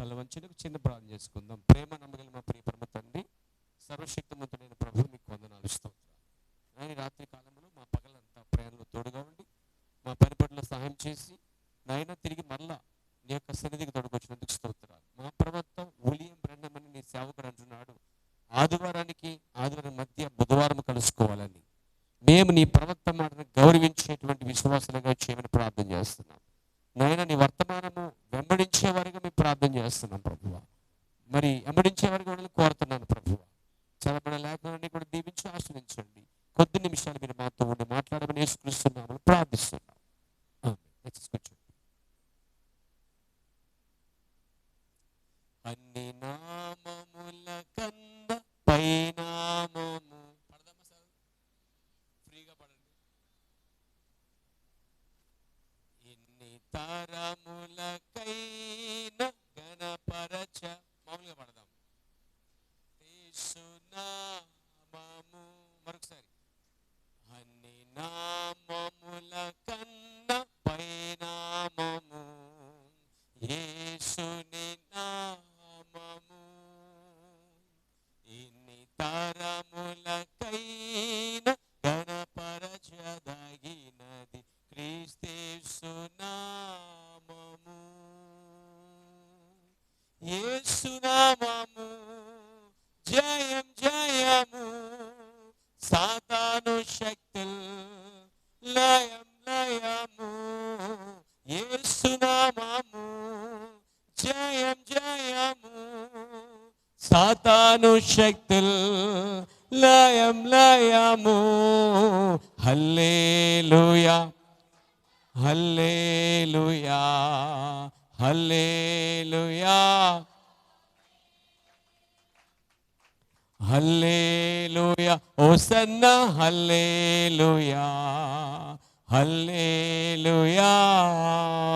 తల వంచని ఒక చిన్న ప్రార్థన చేసుకుందాం. ప్రేమ నమ్మగల మా ప్రియ పరమ తండ్రి, సర్వశక్తిమంతుడైన ప్రభు, మీకు వందనాలు స్తోత్రాలు. నాయన రాత్రి కాలంలో మా పగలంతా ప్రయాణంలో తోడుగా ఉండి మా పని పట్ల సహాయం చేసి నాయన తిరిగి మరలా నీ యొక్క సన్నిధికి తోడుకొచ్చినందుకు స్తోత్రాలు. మా ప్రవక్త విలియం బ్రెన్హమ్ అని నీ సేవకుడు అంటున్నాడు, ఆదివారం మధ్య బుధవారం కలుసుకోవాలని. మేము నీ ప్రవక్త మాటను గౌరవించేటువంటి విశ్వాసాలుగా చేయమని ప్రార్థన చేస్తున్నాం. నాయన నీ వర్తమానము వెంబడించే వారిగా మేము ప్రార్థన చేస్తున్నాం ప్రభువ. మరి వెంబడించే వారిగా కోరుతున్నాను ప్రభువ. చదవబడిన లేఖనాన్ని కూడా దీవించి ఆశ్రయించండి. కొద్ది నిమిషాలు మీరు మాతో ఉండి మాట్లాడమని యేసుక్రీస్తున్నామని ప్రార్థిస్తున్నాం. కూర్చోండి. అన్ని నామముల కన్న పైనామము పడదామా సార్? ఫ్రీగా పడండి. ఎన్ని తరములకైనా గణపరచ మామూలుగా పడదాం. యేసునామము మరొకసారి. అన్ని నామముల కన్న పైనామము యేసుని నామము. ఇన్ని తరములకైనా గణపరచదగినది క్రీస్తు నామము. యేసునామము జయం జయము, సాతాను శక్తులు లయం లయము. యేసునామము జయం జయము, సాతాను శక్తులు లయం లయము. Hallelujah hallelujah hallelujah hallelujah. Hosanna hallelujah hallelujah.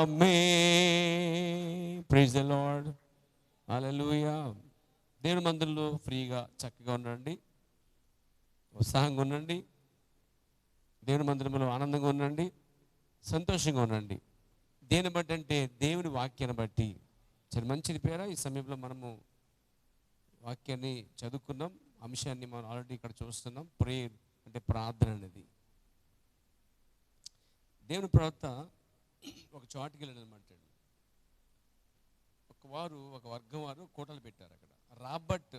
Amen. Praise the Lord. Hallelujah. దేవుని మందిరంలో ఫ్రీగా చక్కగా ఉండండి, ఉత్సాహంగా ఉండండి. దేవుని మందిరంలో ఆనందంగా ఉండండి, సంతోషంగా ఉండండి. దేని బట్టి అంటే దేవుని వాక్యాన్ని బట్టి. చాలా మంచిది పేర. ఈ సమయంలో మనము వాక్యాన్ని చదువుకున్నాం, అంశాన్ని మనం ఆల్రెడీ ఇక్కడ చూస్తున్నాం. ప్రేయర్ అంటే ప్రార్థన అనేది. దేవుని ప్రవక్త ఒక చోటుకి వెళ్ళాడనమాట. ఒక వర్గం వారు కోటలు పెట్టారు అక్కడ. రాబర్ట్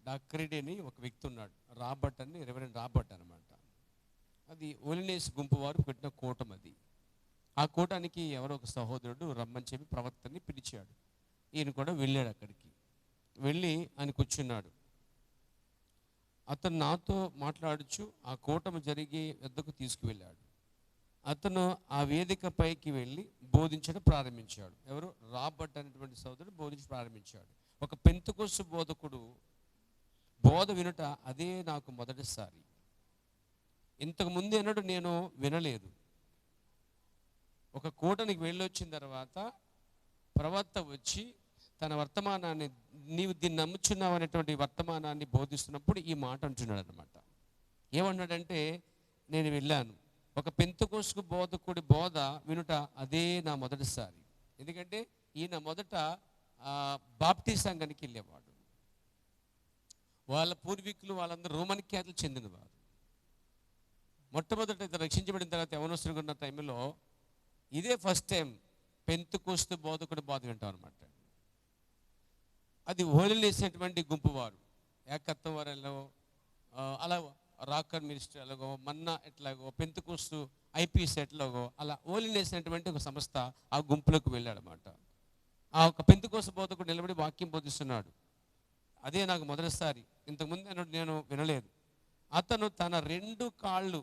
డాక్రిడ్ అని ఒక వ్యక్తి ఉన్నాడు. రాబర్ట్ అని రెవరెండ్ రాబర్ట్ అనమాట. అది ఓలినేస్ గుంపు వారు పెట్టిన కూటం అది. ఆ కూటానికి ఎవరో ఒక సహోదరుడు రమ్మని చెప్పి ప్రవక్తని పిలిచాడు. ఈయన కూడా వెళ్ళాడు. అక్కడికి వెళ్ళి ఆయన కూర్చున్నాడు. అతను నాతో మాట్లాడుచు ఆ కూటమి జరిగే వద్దకు తీసుకువెళ్ళాడు. అతను ఆ వేదిక పైకి వెళ్ళి బోధించడం ప్రారంభించాడు. ఎవరు? రాబర్ట్ అనేటువంటి సోదరుడు బోధించడం ప్రారంభించాడు. ఒక పెంతెకొస్తు బోధకుడు బోధ వినుట అదే నాకు మొదటిసారి. ఇంతకు ముందు అన్నాడు నేను వినలేదు. ఒక కూటనికి వెళ్ళొచ్చిన తర్వాత ప్రవక్త వచ్చి తన వర్తమానాన్ని, నీవు దీన్ని నమ్ముచున్నావు అనేటువంటి వర్తమానాన్ని బోధిస్తున్నప్పుడు ఈ మాట అంటున్నాడు అనమాట. ఏమన్నాడంటే, నేను వెళ్ళాను, ఒక పెంతెకొస్తు బోధకుడి బోధ వినుట అదే నా మొదటిసారి. ఎందుకంటే ఈయన మొదట బాప్టిజానికి వెళ్ళేవాడు. వాళ్ళ పూర్వీకులు వాళ్ళందరూ రోమన్ క్యాథలిక్ చెందినవారు. మొట్టమొదట రక్షించబడిన తర్వాత యవనస్తులుగా ఉన్న టైంలో ఇదే ఫస్ట్ టైం పెంతెకొస్తు బోధకుడి బోధ వింటాం అనమాట. అది హోలీనేసినటువంటి గుంపు వారు, ఏకత్వం వారు ఎలాగో, అలా రాకర్ మినిస్ట్రీ ఎలాగో, మన్నా ఎట్లాగో, పెంతెకొస్తు ఐపీఎస్ ఎట్లాగో, అలా హోలీనేసినటువంటి ఒక సంస్థ ఆ గుంపులోకి వెళ్ళాడనమాట. ఆ ఒక పెంతెకొస్తు బోధకుడు నిలబడి వాక్యం బోధిస్తున్నాడు. అదే నాకు మొదటిసారి, ఇంతకుముందు నేను వినలేదు. అతను తన 2 కాళ్ళు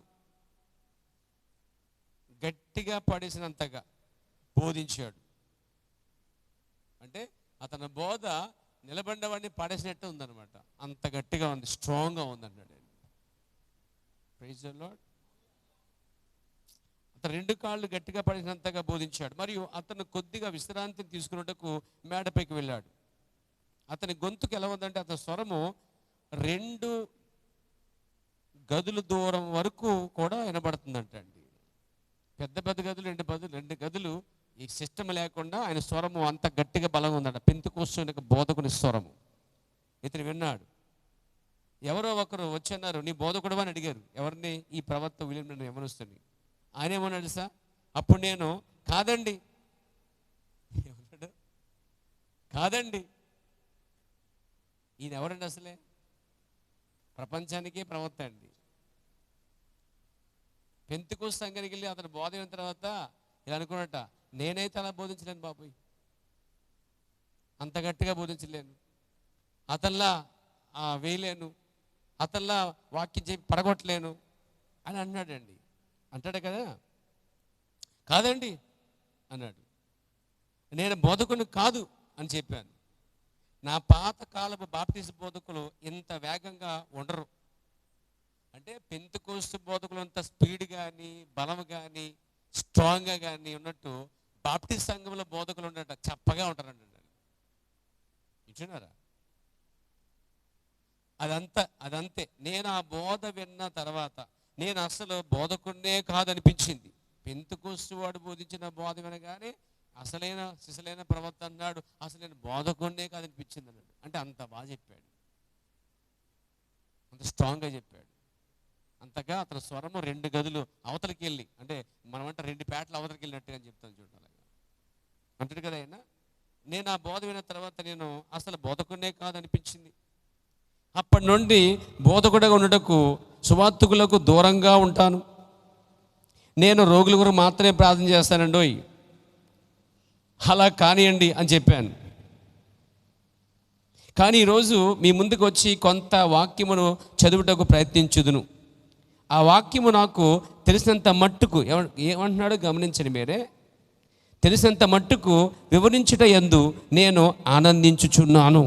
గట్టిగా పడేసినంతగా బోధించాడు. అంటే అతని బోధ నిలబడినవాడిని పడేసినట్టు ఉందన్నమాట. అంత గట్టిగా ఉంది, స్ట్రాంగ్గా ఉందన్నాడు. Praise the lord. అతను 2 కాళ్ళు గట్టిగా పడేసినంతగా బోధించాడు. మరియు అతను కొద్దిగా విశ్రాంతిని తీసుకున్నట్టుకు మేడపైకి వెళ్ళాడు. అతని గొంతుకు ఎలా ఉందంటే, అతని స్వరము 2 గదుల దూరం వరకు కూడా వినబడుతుందంటండి. పెద్ద పెద్ద గదులు, 2 గదులు ఈ సిస్టమ్ లేకుండా ఆయన స్వరము అంత గట్టిగా బలంగా ఉందట. పెంతెకోస్తు బోధకుని స్వరము ఇతను విన్నాడు. ఎవరో ఒకరు వచ్చన్నారు, నీ బోధకుడు అని అడిగారు. ఎవరిని? ఈ ప్రవక్త విలియం యవనస్తుని. ఆయన ఏమన్నాడు సార్? అప్పుడు నేను కాదండి, ఏమన్నాడు? కాదండి, ఈయన ఎవరండి అసలే? ప్రపంచానికే ప్రవక్త అండి. పెంతెకోస్తు సంఘానికి వెళ్ళి అతను బోధ అయిన తర్వాత ఇలా అనుకున్నట్ట, నేనైతే అలా బోధించలేను బాబోయ్, అంత గట్టిగా బోధించలేను, అతల్లా వేయలేను, అతల్లా వాక్యం చెప్పి పడగొట్టలేను అని అన్నాడండి. అంటాడు కదా, కాదండి అన్నాడు. నేను బోధకుని కాదు అని చెప్పాను. నా పాతకాలపు బాప్టిస్ట్ బోధకులు ఇంత వేగంగా ఉండరు. అంటే పెంతెకోస్తు బోధకులు అంత స్పీడ్ కానీ బలం కానీ స్ట్రాంగ్గా కానీ ఉన్నట్టు బాప్టిస్ట్ సంఘంలో బోధకులు ఉండట చప్పగా ఉంటారండి. వింటున్నారా? అదంతే. నేను ఆ బోధ విన్న తర్వాత నేను అసలు బోధకుడినే కాదనిపించింది. పెంతెకోస్తు వాడు బోధించిన బోధ వినగానే అసలైన సిసలైన ప్రవక్త అన్నాడు, అసలు నేను బోధకుడినే కాదనిపించింది అన్నాడు. అంటే అంత బాగా చెప్పాడు, అంత స్ట్రాంగ్గా చెప్పాడు. అంతగా అతని స్వరము 2 గదులు అవతలికి వెళ్ళి, అంటే మనమంటే 2 పేటలు అవతలికి వెళ్ళినట్టుగా చెప్తాను చూడాలి అంటాడు కదా ఆయన. నేను ఆ బోధ విన్న తర్వాత నేను అసలు బోధకుడినే కాదనిపించింది. అప్పటి నుండి బోధకుడిగా ఉండటకు సువార్తికులకు దూరంగా ఉంటాను. నేను రోగుల గురించి మాత్రమే ప్రార్థన చేస్తానండోయ్, అలా కానివ్వండి అని చెప్పాను. కానీ ఈరోజు మీ ముందుకు వచ్చి కొంత వాక్యమును చదువుటకు ప్రయత్నించుదును. ఆ వాక్యము నాకు తెలిసినంత మట్టుకు ఏమంటున్నాడో గమనించండి మీరే. తెలిసినంత మట్టుకు వివరించుట యందు నేను ఆనందించుచున్నాను.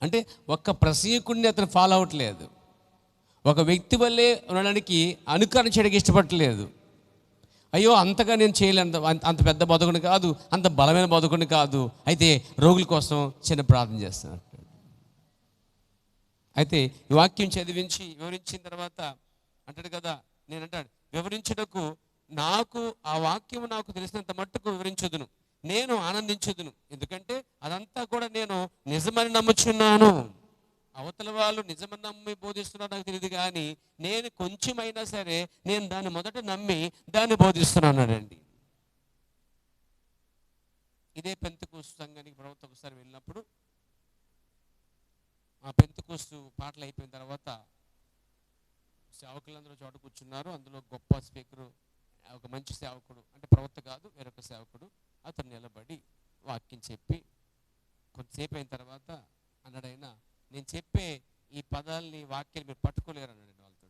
అంటే ఒక్క ప్రసంగికుడిని అతను ఫాలో అవ్వట్లేదు, ఒక వ్యక్తి వల్లే ఉండడానికి అనుకరించడానికి ఇష్టపడట్లేదు. అయ్యో అంతగా నేను చేయలేను, అంత పెద్ద బోధకుని కాదు, అంత బలమైన బోధకుని కాదు, అయితే రోగుల కోసం చిన్న ప్రార్థన చేస్తాను. అయితే ఈ వాక్యం చదివించి వివరించిన తర్వాత అంటాడు కదా, నేనంటాడు వివరించుటకు నాకు ఆ వాక్యం నాకు తెలిసినంత మట్టుకు వివరించుదును, నేను ఆనందించుదును. ఎందుకంటే అదంతా కూడా నేను నిజమని నమ్ముచున్నాను. అవతల వాళ్ళు నిజమని నమ్మి బోధిస్తున్నారు నాకు తెలియదు, కానీ నేను కొంచెమైనా సరే నేను దాన్ని మొదట నమ్మి దాన్ని బోధిస్తున్నానండి. ఇదే పెంతెకోస్తు సంఘానికి ప్రవక్త ఒకసారి వెళ్ళినప్పుడు ఆ పెంతెకోస్తు పాటలు అయిపోయిన తర్వాత సేవకులందరూ చోట కూర్చున్నారు. అందులో గొప్ప స్పీకరు, ఒక మంచి సేవకుడు, అంటే ప్రవక్త కాదు వేరొక సేవకుడు, అతను నిలబడి వాక్యం చెప్పి కొంతసేపు అయిన తర్వాత అన్నాడైనా, నేను చెప్పే ఈ పదాలని వాక్యాలు మీరు పట్టుకోలేరు అన్నాడు వాళ్ళతో,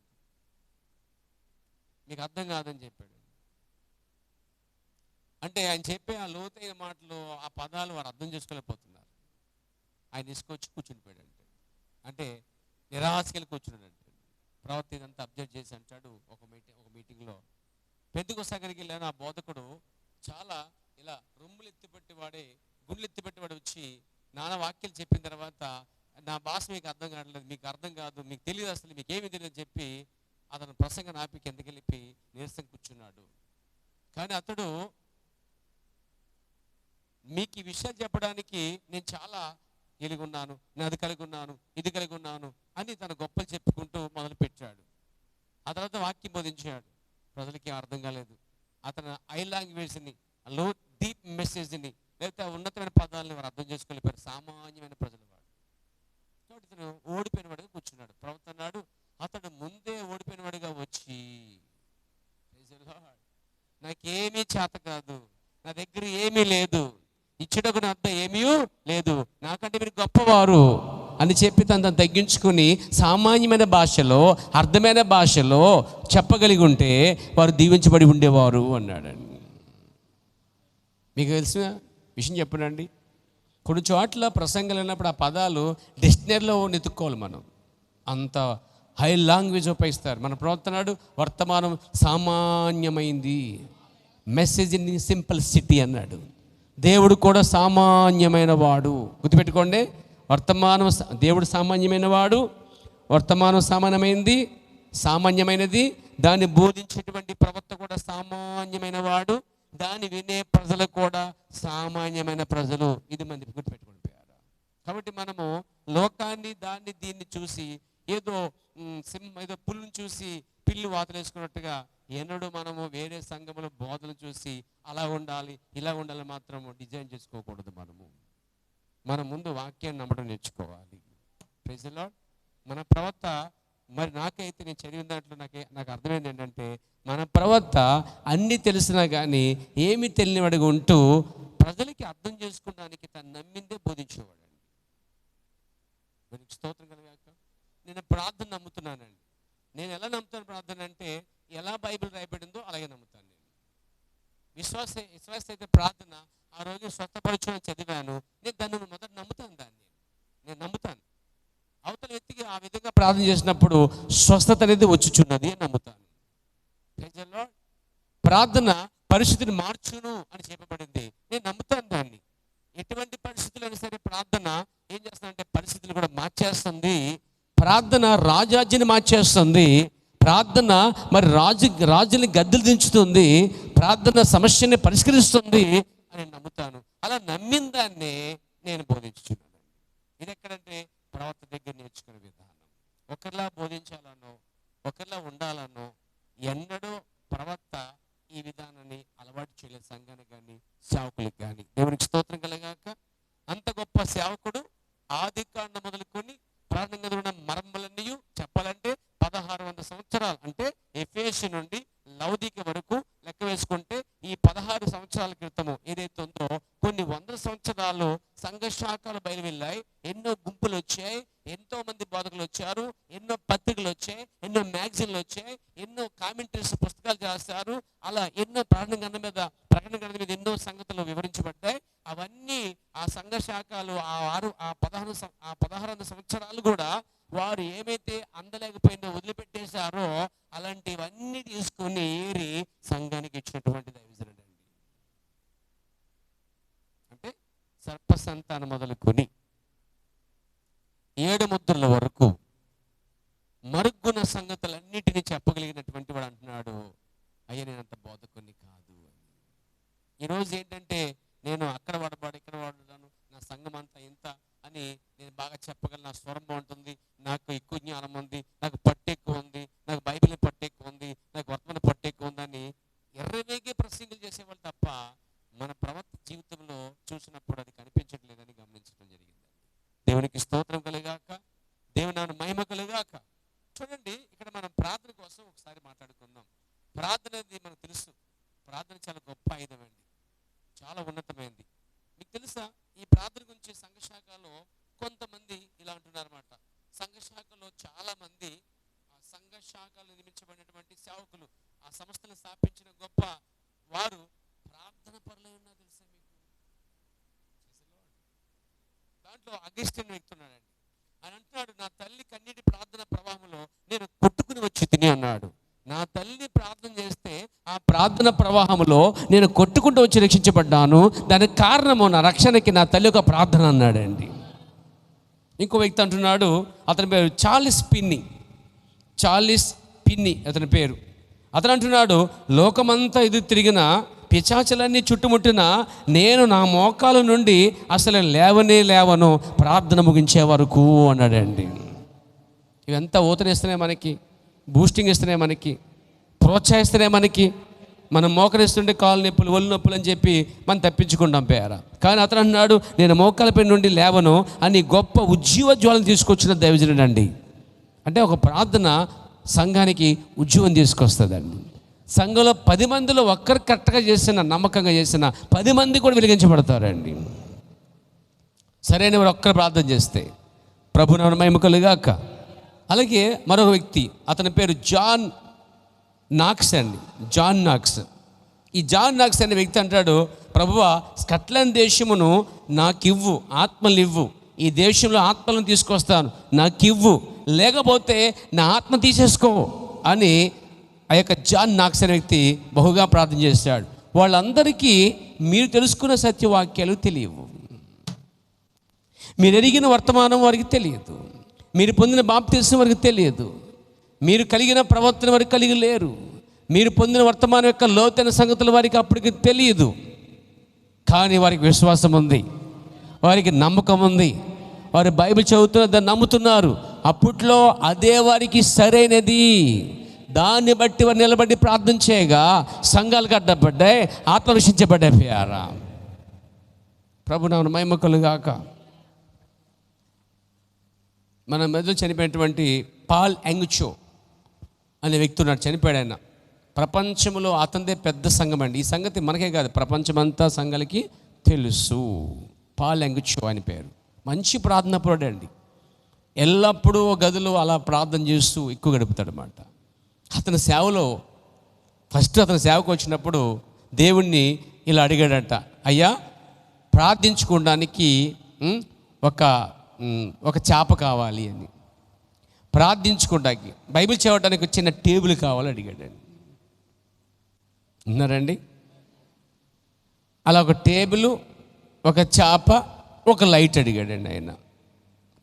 మీకు అర్థం కాదని చెప్పాడు. అంటే ఆయన చెప్పే ఆ లోతైన మాటలు, ఆ పదాలు వారు అర్థం చేసుకోలేకపోతున్నారు. ఆయన తీసుకొచ్చి కూర్చునిపోయాడు. అంటే నిరాశకెళ్ళి కూర్చున్నాడంటే ప్రవక్త ఇదంతా అబ్జర్వ్ చేసి అంటాడు ఒక మీటింగ్లో, పెంతెకోస్తు సంఘానికి వెళ్ళాను, ఆ బోధకుడు చాలా ఇలా రొమ్ములు ఎత్తిపెట్టేవాడే, గుండెలు ఎత్తిపెట్టేవాడు వచ్చి నానా వాక్యాలు చెప్పిన తర్వాత నా భాష మీకు అర్థం కావట్లేదు, మీకు అర్థం కాదు, మీకు తెలియదు, అసలు మీకు ఏమీ తెలియదు చెప్పి అతను ప్రసంగం ఆపి కిందకి వెళ్ళి నీరసం కూర్చున్నాడు. కానీ అతడు మీకు ఈ విషయాలు చెప్పడానికి నేను చాలా కలిగి ఉన్నాను, నేను అది కలిగి ఉన్నాను, ఇది కలిగి ఉన్నాను అని తన గొప్పలు చెప్పుకుంటూ మొదలు పెట్టాడు. ఆ తర్వాత వాక్యం బోధించాడు. ప్రజలకి అర్థం కాలేదు. అతను ఐ లాంగ్వేజ్ని, లో డీప్ మెసేజ్ని, లేకపోతే ఉన్నతమైన పదాలని వారు అర్థం చేసుకోలేపారు, సామాన్యమైన ప్రజలు వాడు. కాబట్టి ఇతను ఓడిపోయిన వాడిగా కూర్చున్నాడు. ప్రవక్త అన్నాడు, అతడు ముందే ఓడిపోయిన వాడిగా వచ్చి, నాకేమీ చేత కాదు, నా దగ్గర ఏమీ లేదు, ఇచ్చుటకు నా వద్ద ఏమీ లేదు, నాకంటే మీరు గొప్పవారు అని చెప్పి తను తగ్గించుకుని సామాన్యమైన భాషలో, అర్థమైన భాషలో చెప్పగలిగి ఉంటే వారు దీవించబడి ఉండేవారు అన్నాడండి. మీకు తెలిసిన విషయం చెప్పనండి, కొన్ని చోట్ల ప్రసంగాలు అయినప్పుడు ఆ పదాలు డిక్షనరీలో నెతుక్కోవాలి మనం, అంత హై లాంగ్వేజ్ ఉపయోగిస్తారు. మన ప్రవర్తనాడు వర్తమానం సామాన్యమైంది, మెసేజ్ ఇన్ సింపుల్ సిటీ అన్నాడు. దేవుడు కూడా సామాన్యమైన వాడు, గుర్తుపెట్టుకోండి. వర్తమానం దేవుడు సామాన్యమైన వాడు, వర్తమానం సామాన్యమైనది, దాన్ని బోధించేటువంటి ప్రవక్త కూడా సామాన్యమైన వాడు, దాన్ని వినే ప్రజలు కూడా సామాన్యమైన ప్రజలు. ఇది మంది గుర్తుపెట్టుకుని పోయారు. కాబట్టి మనము లోకాన్ని దీన్ని చూసి ఏదో ఏదో పుల్లును చూసి పిల్లి వాతలేసుకున్నట్టుగా ఎన్నడూ మనము వేరే సంఘముల బోధలు చూసి అలా ఉండాలి ఇలా ఉండాలి మాత్రము డిజైన్ చేసుకోకూడదు. మన ముందు వాక్యాన్ని నమ్మడం నేర్చుకోవాలి. Praise the lord. మన ప్రవక్త మరి నాకైతే నేను చదివిన దాంట్లో నాకు అర్థమైంది ఏంటంటే, మన ప్రవక్త అన్నీ తెలిసినా కానీ ఏమి తెలియనివాడిగా ఉంటూ ప్రజలకి అర్థం చేసుకోవడానికి తను నమ్మిందే బోధించేవాడండి. దానికి స్తోత్రం కలగాక. నేను ప్రార్థన నమ్ముతున్నానండి. నేను ఎలా నమ్ముతాను ప్రార్థన అంటే, ఎలా బైబిల్ రాయబడిందో అలాగే నమ్ముతాను. నేను విశ్వాస అయితే ప్రార్థన ఆ రోజు స్వస్థపరచుని చదివాను, నేను దాన్ని మొదట నమ్ముతాను. నేను నమ్ముతాను. అవతల వ్యక్తికి ఆ విధంగా ప్రార్థన చేసినప్పుడు స్వస్థత అనేది వచ్చుచున్నది అని నమ్ముతాను. ప్రార్థన పరిస్థితిని మార్చును అని చెప్పబడింది. నేను నమ్ముతాను దాన్ని. ఎటువంటి పరిస్థితులైనా సరే ప్రార్థన ఏం చేస్తుందంటే పరిస్థితులు కూడా మార్చేస్తుంది. ప్రార్థన రాజాజ్ఞని మార్చేస్తుంది. ప్రార్థన మరి రాజుని గద్దెలు దించుతుంది. ప్రార్థన సమస్యని పరిష్కరిస్తుంది అని నమ్ముతాను. అలా నమ్మిన దాన్నే నేను బోధించుచున్నాను. ఇది ఎక్కడంటే ప్రవక్త దగ్గర నేర్చుకునే విధానం. ఒకరిలా బోధించాలనో ఒకరిలా ఉండాలనో ఎన్నడూ ప్రవక్త ఈ విధానాన్ని అలవాటు చేయలేదు సంఘానికి కానీ సేవకులకు కానీ. దేవునికి స్తోత్రం కలగాక. అంత గొప్ప సేవకుడు ఆది కాండం మొదలుకొని ప్రారంభంగా ఉన్న మర్మలన్నీ చెప్పాలంటే 1600 సంవత్సరాలు, అంటే ఎఫెసు నుండి లౌదీక వరకు లెక్క వేసుకుంటే ఈ 16 సంవత్సరాల క్రితము ఏదైతే ఉందో కొన్ని 100 సంవత్సరాలు సంఘ శాఖలు బయలువెళ్ళాయి. ఎన్నో గుంపులు వచ్చాయి, ఎంతో మంది బోధకులు వచ్చారు, ఎన్నో పత్రికలు వచ్చాయి, ఎన్నో మ్యాగజైన్లు వచ్చాయి, ఎన్నో కామెంటరీస్ పుస్తకాలు చేస్తారు. అలా ఎన్నో ప్రకటన గ్రంథం మీద ఎన్నో సంగతులు వివరించబడ్డాయి. అవన్నీ ఆ సంఘ శాఖలు ఆ 16 సంవత్సరాలు కూడా వారు ఏమైతే అందలేకపోయిందో వదిలిపెట్టేశారో అలాంటివన్నీ తీసుకుని ఏరి సంఘానికి ఇచ్చినటువంటి దైవజనుడు అండి. అంటే సర్పసంతానం మొదలుకొని 7 ముద్రల వరకు మరుగున సంగతులన్నిటినీ చెప్పగలిగినటువంటి వాడు అంటున్నాడు, అయ్యా నేనంత బోధకుని కాదు. ఈరోజు ఏంటంటే నేను అక్కడ వాడబాడు ఇక్కడ వాడుతాను, నా సంఘం అంతా ఇంత అని నేను బాగా చెప్పగలను, నా స్వరం బాగుంటుంది, నాకు ఎక్కువ జ్ఞానం ఉంది, నాకు పట్టు ఎక్కువ ఉంది, నాకు బైబిల్ పట్టు ఎక్కువ ఉంది, నాకు వర్తమాన పట్టు ఎక్కువ ఉందని ఎర్రవేగే ప్రసంగులు చేసేవాళ్ళు తప్ప మన ప్రవక్త జీవితంలో చూసినప్పుడు అది కనిపించట్లేదని గమనించడం జరిగింది. దేవునికి స్తోత్రం కలిగాక, దేవుని నామమునకు మహిమ కలిగాక. చూడండి, ఇక్కడ మనం ప్రార్థన కోసం ఒకసారి మాట్లాడుకుందాం. ప్రార్థన అనేది మనకు తెలుసు, ప్రార్థన చాలా గొప్ప ఆయుధం అండి, చాలా ఉన్నతమైంది. మీకు తెలుసా ఈ ప్రార్థన గురించి సంఘ శాఖలో కొంతమంది ఇలా అంటున్నారన్నమాట. సంఘ శాఖలో చాలా మంది సంఘ శాఖలు నిర్మించబడినటువంటి సేవకులు, ఆ సంస్థను స్థాపించిన గొప్ప వారు ప్రార్థన పరులై ఉన్నారు. తెలుసా మీకు? దాంట్లో అగస్టిన్ వ్యక్తి ఉన్నాడండి. ఆయన అంటున్నాడు, నా తల్లి కన్నీటి ప్రార్థన ప్రవాహంలో నేను కొట్టుకుని వచ్చి తిని అన్నాడు. నా తల్లి ప్రార్థన చేస్తే ఆ ప్రార్థన ప్రవాహంలో నేను కొట్టుకుంటూ వచ్చి రక్షించబడ్డాను. దానికి కారణము నా రక్షణకి నా తల్లి యొక్క ప్రార్థన అన్నాడండి. ఇంకో వ్యక్తి అంటున్నాడు, అతని పేరు చార్లెస్ పిన్ని అతని పేరు. అతను అంటున్నాడు, లోకమంతా ఎదురు తిరిగిన పిశాచులన్నీ చుట్టుముట్టిన నేను నా మోకాల నుండి అసలు లేవను ప్రార్థన ముగించే వరకు అన్నాడండి. ఇవంతా ఊతనిస్తున్నాయి, మనకి బూస్టింగ్ ఇస్తున్నాయి, మనకి ప్రోత్సహిస్తున్నాయి. మనం మోకరిస్తుంటే కాలు నొప్పులు ఒళ్ళు నొప్పులు అని చెప్పి మనం తప్పించుకుంటాం పేర. కానీ అతను అన్నాడు, నేను మోకాలపై నుండి లేవను అని గొప్ప ఉజ్జీవజ్వాలను తీసుకొచ్చిన దైవజనుడు అండి. అంటే ఒక ప్రార్థన సంఘానికి ఉజ్జీవం తీసుకొస్తుందండి. సంఘంలో 10 మందిలో ఒక్కరు కరెక్ట్గా చేసిన, నమ్మకంగా చేసిన 10 మంది కూడా వెలిగించబడతారండి. సరైన వారు ఒక్కరు ప్రార్థన చేస్తే. ప్రభునామమునకు మహిమ కలుగాక. అలాగే మరొక వ్యక్తి, అతని పేరు జాన్ నాక్స్ అండి. ఈ జాన్ నాక్స్ అనే వ్యక్తి అంటాడు, ప్రభువా స్కాట్లాండ్ దేశమును నాకివ్వు, ఆత్మనివ్వు, ఈ దేశంలో ఆత్మలను తీసుకొస్తాను, నాకివ్వు, లేకపోతే నా ఆత్మ తీసేసుకో అని ఆ యొక్క జాన్ నాక్స్ అనే వ్యక్తి బహుగా ప్రార్థన చేశాడు. వాళ్ళందరికీ మీరు తెలుసుకున్న సత్యవాక్యాలు తెలియవు, మీరు ఎరిగిన వర్తమానం వారికి తెలియదు, మీరు పొందిన బాప్తిస్మం వారికి తెలియదు, మీరు కలిగిన ప్రవర్తన వారికి కలిగి లేరు, మీరు పొందిన వర్తమానం యొక్క లోతైన సంగతులు వారికి అప్పటికి తెలియదు, కానీ వారికి విశ్వాసం ఉంది, వారికి నమ్మకం ఉంది, వారు బైబిల్ చదువుతున్న దాన్ని నమ్ముతున్నారు. అప్పట్లో అదే వారికి సరైనది. దాన్ని బట్టి వారు నిలబడి ప్రార్థన చేయగా సంఘాలు కట్టబడ్డాయి, ఆత్మరక్షించబడ్డాయి. ప్రియారా, ప్రభు నామమున మహిమ కలుగాక. మన మెదడు చనిపోయినటువంటి పాల్ యంగ్చో అనే వ్యక్తి ఉన్నాడు, చనిపోయాడు ఆయన. ప్రపంచంలో అతనిదే పెద్ద సంఘం అండి. ఈ సంగతి మనకే కాదు, ప్రపంచమంతా సంఘాలకి తెలుసు. పాల్ యంగ్చో అని పేరు. మంచి ప్రార్థన పరుడు అండి. ఎల్లప్పుడూ గదిలో అలా ప్రార్థన చేస్తూ ఎక్కువ గడుపుతాడు అన్నమాట. అతని సేవలో అతని సేవకు వచ్చినప్పుడు దేవుణ్ణి ఇలా అడిగాడట, అయ్యా ప్రార్థించుకోవడానికి ఒక చేప కావాలి అని, ప్రార్థించుకోవడానికి బైబిల్ చదవడానికి చిన్న టేబుల్ కావాలని అడిగాడండి. ఉన్నారండి? అలా ఒక టేబుల్, ఒక చేప, ఒక లైట్ అడిగాడండి ఆయన.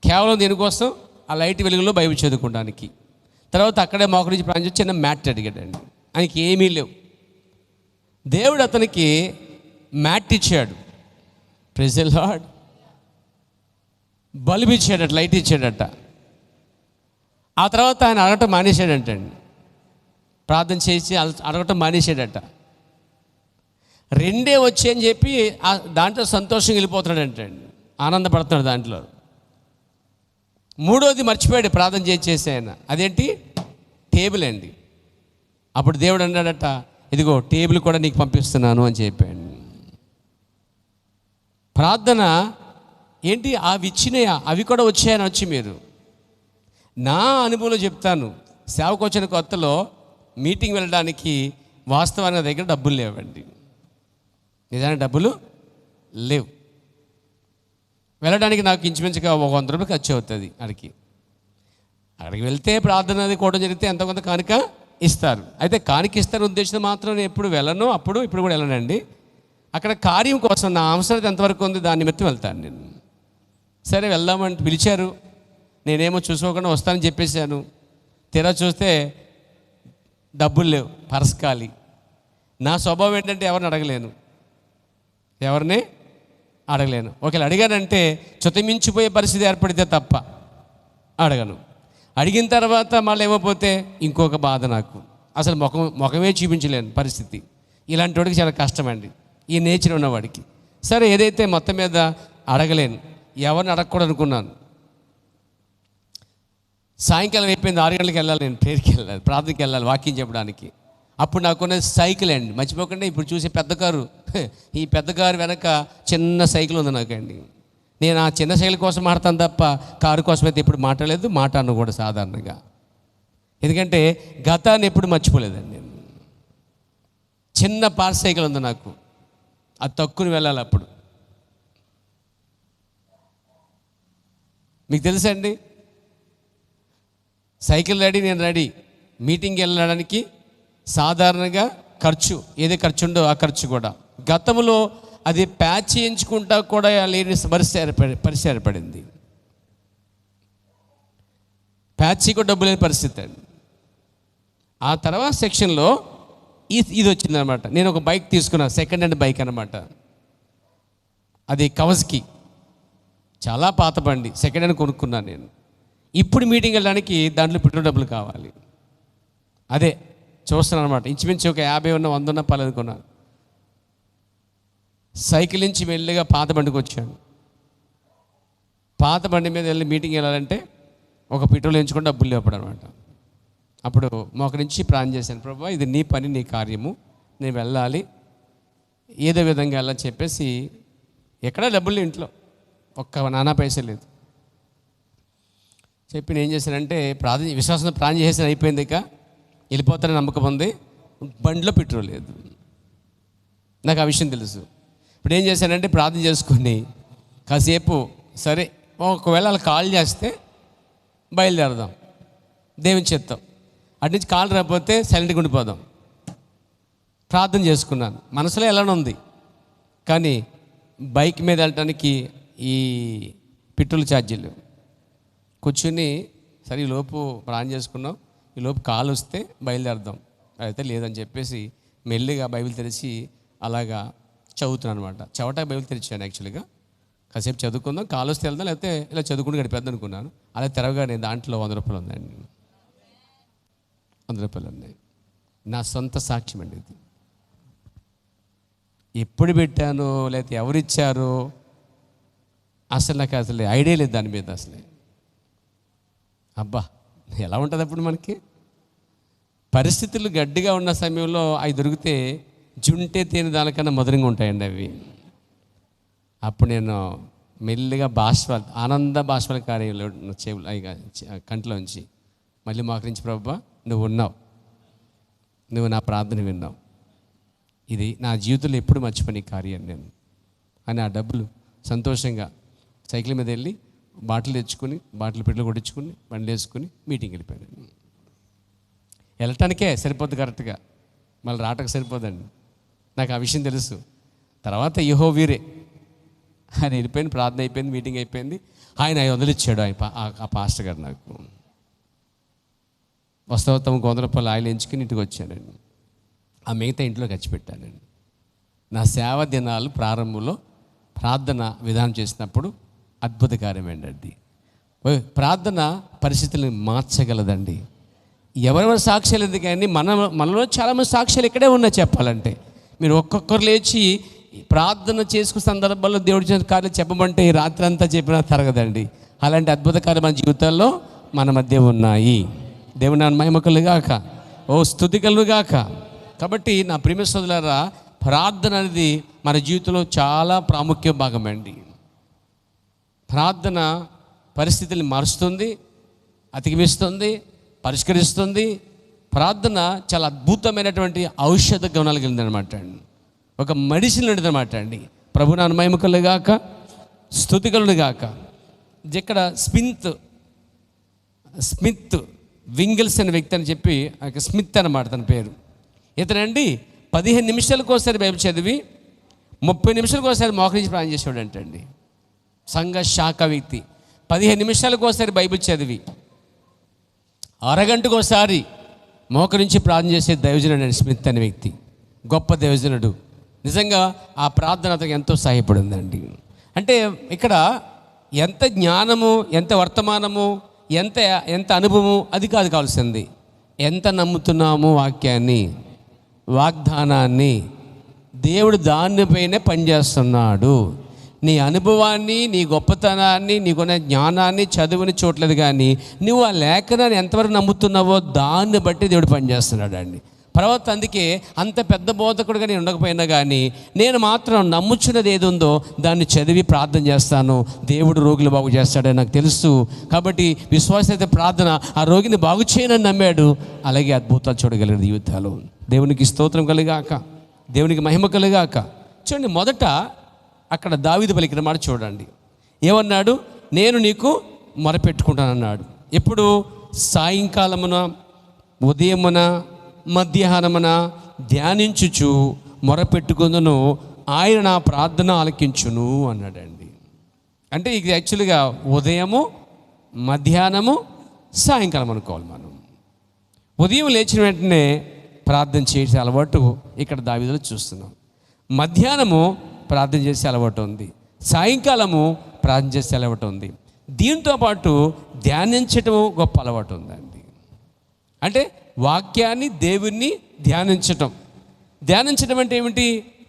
కేవలం దీనికోసం ఆ లైట్ వెలుగులో బైబిల్ చదువుకోవడానికి. తర్వాత అక్కడే మోకరించి ప్రార్థించి చిన్న మ్యాట్ అడిగాడండి. ఆయనకి ఏమీ లేవు. దేవుడు అతనికి మ్యాట్ ఇచ్చాడు. Praise the Lord. బల్బ్ ఇచ్చాడట, లైట్ ఇచ్చాడట. ఆ తర్వాత ఆయన అడగటం మానేశాడంటండి. ప్రార్థన చేసి అడగటం మానేశాడట. రెండే వచ్చాయని చెప్పి దాంట్లో సంతోషంగా వెళ్ళిపోతున్నాడంటండి, ఆనందపడుతున్నాడు దాంట్లో. మూడోది మర్చిపోయాడు ప్రార్థన చేసి ఆయన. అదేంటి? టేబుల్ అండి. అప్పుడు దేవుడు అన్నాడట, ఇదిగో టేబుల్ కూడా నీకు పంపిస్తున్నాను అని చెప్పాడు. ప్రార్థన ఏంటి? అవి ఇచ్చినాయా? అవి కూడా వచ్చాయని వచ్చి మీరు నా అనుభవంలో చెప్తాను. సేవకు వచ్చిన కొత్తలో మీటింగ్ వెళ్ళడానికి వాస్తవానికి నా దగ్గర డబ్బులు లేవండి. నిజానికి డబ్బులు లేవు. వెళ్ళడానికి నాకు ఇంచుమించుగా ₹100 ఖర్చు అవుతుంది. అక్కడికి వెళ్తే ప్రార్థన అది కూడా జరిగితే ఎంతో కొంత కానుక ఇస్తారు. అయితే కానుక ఇస్తారు ఉద్దేశం మాత్రం నేను ఎప్పుడు వెళ్ళను, ఇప్పుడు కూడా వెళ్ళనండి. అక్కడ కార్యం కోసం నా అవసరం ఎంతవరకు ఉంది దాని నిమిత్తం వెళ్తాను నేను. సరే వెళ్దామంటే పిలిచారు, నేనేమో చూసుకోకుండా వస్తానని చెప్పేశాను. తీరా చూస్తే డబ్బులు లేవు, పర్స్ ఖాళీ. నా స్వభావం ఏంటంటే ఎవరిని అడగలేను. ఒకవేళ అడిగానంటే చుతమించిపోయే పరిస్థితి ఏర్పడితే తప్ప అడగను. అడిగిన తర్వాత మళ్ళీ ఏమైపోతే ఇంకొక బాధ నాకు. అసలు ముఖమే చూపించలేను పరిస్థితి. ఇలాంటి వాడికి చాలా కష్టమండి, ఈ నేచర్ ఉన్నవాడికి. సరే ఏదైతే మొత్తం మీద అడగలేను, ఎవరిని అడగకూడదు అనుకున్నాను. సాయంకాలం అయిపోయింది, 6 గంటలకు వెళ్ళాలి, నేను ప్రేయర్కి వెళ్ళాలి, ప్రార్థనకి వెళ్ళాలి, వాకింగ్ చెప్పడానికి. అప్పుడు నాకున్న సైకిల్ అండి, మర్చిపోకుండా ఇప్పుడు చూసే పెద్ద కారు, ఈ పెద్ద కారు వెనక చిన్న సైకిల్ ఉంది నాకండి. నేను ఆ చిన్న సైకిల్ కోసం మాట్లాడతాను తప్ప కారు కోసం అయితే ఎప్పుడు మాట్లాడలేదు, మాట్లాడను కూడా సాధారణంగా. ఎందుకంటే గతాన్ని ఎప్పుడు మర్చిపోలేదండి నేను. చిన్న పార్ సైకిల్ ఉంది నాకు, అది తక్కువ వెళ్ళాలి. అప్పుడు మీకు తెలుసండి, సైకిల్ రెడీ, నేను రెడీ. మీటింగ్కి వెళ్ళడానికి సాధారణంగా ఖర్చు ఏదే ఖర్చు ఉండో ఆ ఖర్చు కూడా గతంలో అది ప్యాచ్ చేయించుకుంటా కూడా లేని పరిస్థితి ఏర్పడింది. ప్యాచ్కి డబ్బు లేని పరిస్థితి అండి. ఆ తర్వాత సెక్షన్లో ఇది వచ్చిందనమాట. నేను ఒక బైక్ తీసుకున్నాను, సెకండ్ హ్యాండ్ బైక్ అనమాట. అది కవస్కి, చాలా పాత బండి, సెకండ్ హ్యాండ్ కొనుక్కున్నాను నేను. ఇప్పుడు మీటింగ్ వెళ్ళడానికి దాంట్లో పెట్రోల్ డబ్బులు కావాలి. అదే చూస్తున్నాను అనమాట. ఇంచుమించు ఒక 50 ఉన్న 100 ఉన్న పర్లేదు కొన్నాను. సైకిల్ నుంచి వెళ్ళిగా పాత బండికి వచ్చాను. పాత బండి మీద వెళ్ళి మీటింగ్ వెళ్ళాలంటే ఒక పెట్రోల్ ఎంచుకుంటే డబ్బులు లేపడం అనమాట. అప్పుడు మొక్క నుంచి ప్రార్థన చేశాను, ప్రభువా ఇది నీ పని, నీ కార్యము, నేను వెళ్ళాలి, ఏదో విధంగా వెళ్ళని చెప్పేసి. ఎక్కడా డబ్బులు ఇంట్లో ఒక్క నానా పైసలు లేదు. చెప్పి నేను ఏం చేశానంటే విశ్వాసంతో ప్రార్థన చేసిన అయిపోయింది, ఇక వెళ్ళిపోతానని నమ్మకం ఉంది. బండిలో పెట్రోల్ లేదు, నాకు ఆ విషయం తెలుసు. ఇప్పుడు ఏం చేశానంటే ప్రార్థన చేసుకుని కాసేపు, సరే ఒకవేళ వాళ్ళు కాల్ చేస్తే బయలుదేరదాం, దేవుని చిత్తం. అటు నుంచి కాల్ రాకపోతే సైలెంట్గా ఉండిపోదాం. ప్రార్థన చేసుకున్నాను, మనసులో ఎలానే ఉంది. కానీ బైక్ మీద వెళ్ళటానికి ఈ పెట్రోల్ ఛార్జీలు కూర్చుని, సరే ఈలోపు ప్రార్థన చేసుకున్నాం, ఈలోపు కాల్ వస్తే బయలుదేరదాం అయితే లేదని చెప్పేసి మెల్లిగా బైబిల్ తెరిచి అలాగా చదువుతున్నాను అనమాట. చవట బైబిల్ తెరిచాను యాక్చువల్గా. కాసేపు చదువుకుందాం, కాలుస్తే వెళ్దాం, లేకపోతే ఇలా చదువుకుని గడిపేద్దాం అనుకున్నాను. అలా తెరవగానే దాంట్లో 100 రూపాయలు ఉందండి. 100 రూపాయలు ఉన్నాయి. నా సొంత సాక్ష్యం అండి ఇది. ఎప్పుడు పెట్టాను, లేకపోతే ఎవరిచ్చారో అసలు నాకు అసలు ఐడియా లేదు దాని మీద అసలే. అబ్బా, ఎలా ఉంటుంది అప్పుడు మనకి? పరిస్థితులు గడ్డిగా ఉన్న సమయంలో అవి దొరికితే జుంటే తేనె దానికన్నా మధురంగా ఉంటాయండి అవి. అప్పుడు నేను మెల్లిగా ఆనంద బాష్పాల కార్యంలో కంటిలోంచి మళ్ళీ మోకరించి, ప్రభువా నువ్వు ఉన్నావు, నువ్వు నా ప్రార్థన విన్నావు, ఇది నా జీవితంలో ఎప్పుడు మర్చిపోయిన కార్యం నేను అని ఆ డబ్బులు సంతోషంగా సైకిల్ మీద వెళ్ళి బాటిల్ తెచ్చుకొని, బాటిల్ పెట్లు కొట్టించుకుని, బండి వేసుకుని మీటింగ్కి వెళ్ళిపోయాను. వెళ్ళటానికే సరిపోద్ది కరెక్ట్గా, మళ్ళీ రావటానికి సరిపోదండి. నాకు ఆ విషయం తెలుసు. తర్వాత యెహోవా వీరే ఆయన వెళ్ళిపోయింది, ప్రార్థన అయిపోయింది, మీటింగ్ అయిపోయింది. ఆయన 500 ఇచ్చాడు ఆ పాస్టర్ గారు నాకు. వస్తూ 100 రూపాయలు ఆయిల్ ఎంచుకుని ఇంటికి వచ్చానండి. ఆ మిగతా ఇంట్లో ఖర్చు పెట్టానండి. నా సేవ దినాలు ప్రారంభంలో ప్రార్థన విధానం చేసినప్పుడు అద్భుత కార్యం ఏంటండి. ప్రార్థన పరిస్థితులను మార్చగలదండి. ఎవరెవరి సాక్ష్యాలు ఎందుకు కానీ మనలో చాలామంది సాక్ష్యాలు ఇక్కడే ఉన్నాయి చెప్పాలంటే. మీరు ఒక్కొక్కరు లేచి ప్రార్థన చేసుకునే సందర్భాల్లో దేవుడి చేసిన కార్యాలు చెప్పమంటే ఈ రాత్రి అంతా చెప్పినా తరగదండి. అలాంటి అద్భుత కార్యాలు మన జీవితాల్లో మన మధ్య ఉన్నాయి. దేవుని మహిమ కలుగాక, ఓ స్తుతి కలుగాక. కాబట్టి నా ప్రియమైన సోదరులారా, ప్రార్థన అనేది మన జీవితంలో చాలా ప్రాముఖ్య భాగం అండి. ప్రార్థన పరిస్థితుల్ని మారుస్తుంది, అతికిమిస్తుంది, పరిష్కరిస్తుంది. ప్రార్థన చాలా అద్భుతమైనటువంటి ఔషధ గుణాలు కలిగిందనమాట అండి. ఒక మెడిసిన్ ఉండదన్నమాట అండి. ప్రభు నా మహిమ కలుగాక, స్తుతి కలుగాక. ఇక్కడ స్మిత్ వింగిల్స్ అనే వ్యక్తి అని చెప్పి, స్మిత్ అన్నమాట తన పేరు. ఇతనండి 15 నిమిషాలకు ఒకసారి బైబిల్ చదివి 30 నిమిషాలకు ఒకసారి మోకరించి ప్రార్థన చేసేవాడు అంటండి. సంఘ శాఖ వ్యక్తి 15 నిమిషాలకు ఒకసారి బైబిల్ చదివి అరగంటకు ఒకసారి మోకరించి ప్రార్థన చేసే దైవజనుడు అండి స్మిత్ అనే వ్యక్తి. గొప్ప దైవజనుడు. నిజంగా ఆ ప్రార్థన అతనికి ఎంతో సహాయపడిందండి. అంటే ఇక్కడ ఎంత జ్ఞానము, ఎంత వర్తమానము, ఎంత అనుభవము అది కాదు కావాల్సింది. ఎంత నమ్ముతున్నాము వాక్యాన్ని, వాగ్దానాన్ని. దేవుడు దానిపైనే పనిచేస్తున్నాడు. నీ అనుభవాన్ని, నీ గొప్పతనాన్ని, నీకున్న జ్ఞానాన్ని, చదువుని చూడలేదు, కానీ నువ్వు ఆ లేఖనాన్ని ఎంతవరకు నమ్ముతున్నావో దాన్ని బట్టి దేవుడు పనిచేస్తున్నాడు అండి. ప్రవక్త అందుకే అంత పెద్ద బోధకుడుగా నేను ఉండకపోయినా కానీ నేను మాత్రం నమ్ముచున్నది ఏది ఉందో దాన్ని చదివి ప్రార్థన చేస్తాను. దేవుడు రోగులు బాగు చేస్తాడని నాకు తెలుసు. కాబట్టి విశ్వాసైతే ప్రార్థన ఆ రోగిని బాగు చేయనని నమ్మాడు. అలాగే అద్భుతాలు చూడగలిగిన జీవితాలు. దేవునికి స్తోత్రం కలిగాక, దేవునికి మహిమ కలిగాక. చూడండి, మొదట అక్కడ దావీదు పలికిన మాట చూడండి. ఏమన్నాడు? నేను నీకు మొరపెట్టుకుంటానన్నాడు. ఎప్పుడు? సాయంకాలమున, ఉదయమున, మధ్యాహ్నమున ధ్యానించుచు మొరపెట్టుకుందును, ఆయన నా ప్రార్థన ఆలకించును అన్నాడండి. అంటే ఇది యాక్చువల్గా ఉదయము, మధ్యాహ్నము, సాయంకాలం అనుకోవాలి మనం. ఉదయం లేచిన వెంటనే ప్రార్థన చేసే అలవాటు ఇక్కడ దావీదులో చూస్తున్నాం. మధ్యాహ్నము ప్రార్థన చేసే అలవాటు ఉంది, సాయంకాలము ప్రార్థన చేసే అలవాటు ఉంది. దీంతో పాటు ధ్యానించటం గొప్ప అలవాటు ఉందండి. అంటే వాక్యాన్ని, దేవుణ్ణి ధ్యానించడం అంటే ఏమిటి?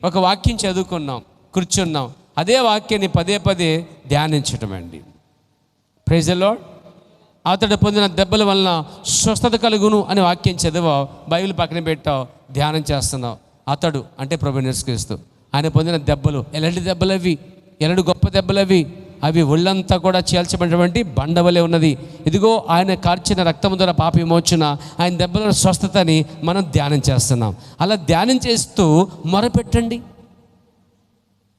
ఒక వాక్యం చదువుకున్నాం, కూర్చున్నాం, అదే వాక్యాన్ని పదే పదే ధ్యానించటం అండి. Praise the lord. అతడు పొందిన దెబ్బల వలన స్వస్థత కలుగును అని వాక్యం చదివావు, బైబిల్ పక్కన పెట్టావు, ధ్యానం చేస్తున్నావు. అతడు అంటే ప్రభువుని యేసుక్రీస్తు. ఆయన పొందిన దెబ్బలు ఎలాంటి దెబ్బలు అవి? ఎలాంటి గొప్ప దెబ్బలు అవి? అవి ఒళ్ళంతా కూడా చీల్చబడినటువంటి బండవలే ఉన్నది. ఇదిగో ఆయన కార్చిన రక్తము ద్వారా పాప విమోచన, ఆయన దెబ్బల స్వస్థతని మనం ధ్యానం చేస్తున్నాం. అలా ధ్యానం చేస్తూ మొరపెట్టండి.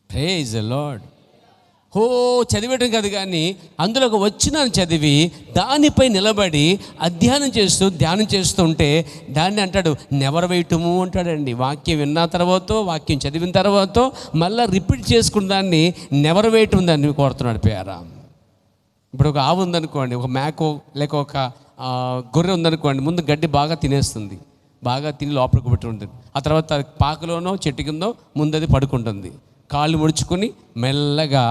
Praise the Lord. చదివేయటం కాదు, కానీ అందులో ఒక వచనాన్ని చదివి దానిపై నిలబడి ధ్యానం చేస్తూ ఉంటే దాన్ని అంటాడు నెవర్ వేయటము అంటాడండి. వాక్యం విన్న తర్వాత, వాక్యం చదివిన తర్వాత మళ్ళీ రిపీట్ చేసుకున్న దాన్ని నెవర్ వేయటం దాన్ని కోరుతున్నాడు పేరా. ఇప్పుడు ఒక ఆవు ఉందనుకోండి, ఒక మేకో లేక ఒక గొర్రె ఉందనుకోండి, ముందు గడ్డి బాగా తినేస్తుంది. బాగా తిని లోపలికి పెట్టి ఉంటుంది. ఆ తర్వాత పాకలోనో చెట్టు కిందో ముందది పడుకుంటుంది. కాళ్ళు ముడుచుకుని మెల్లగా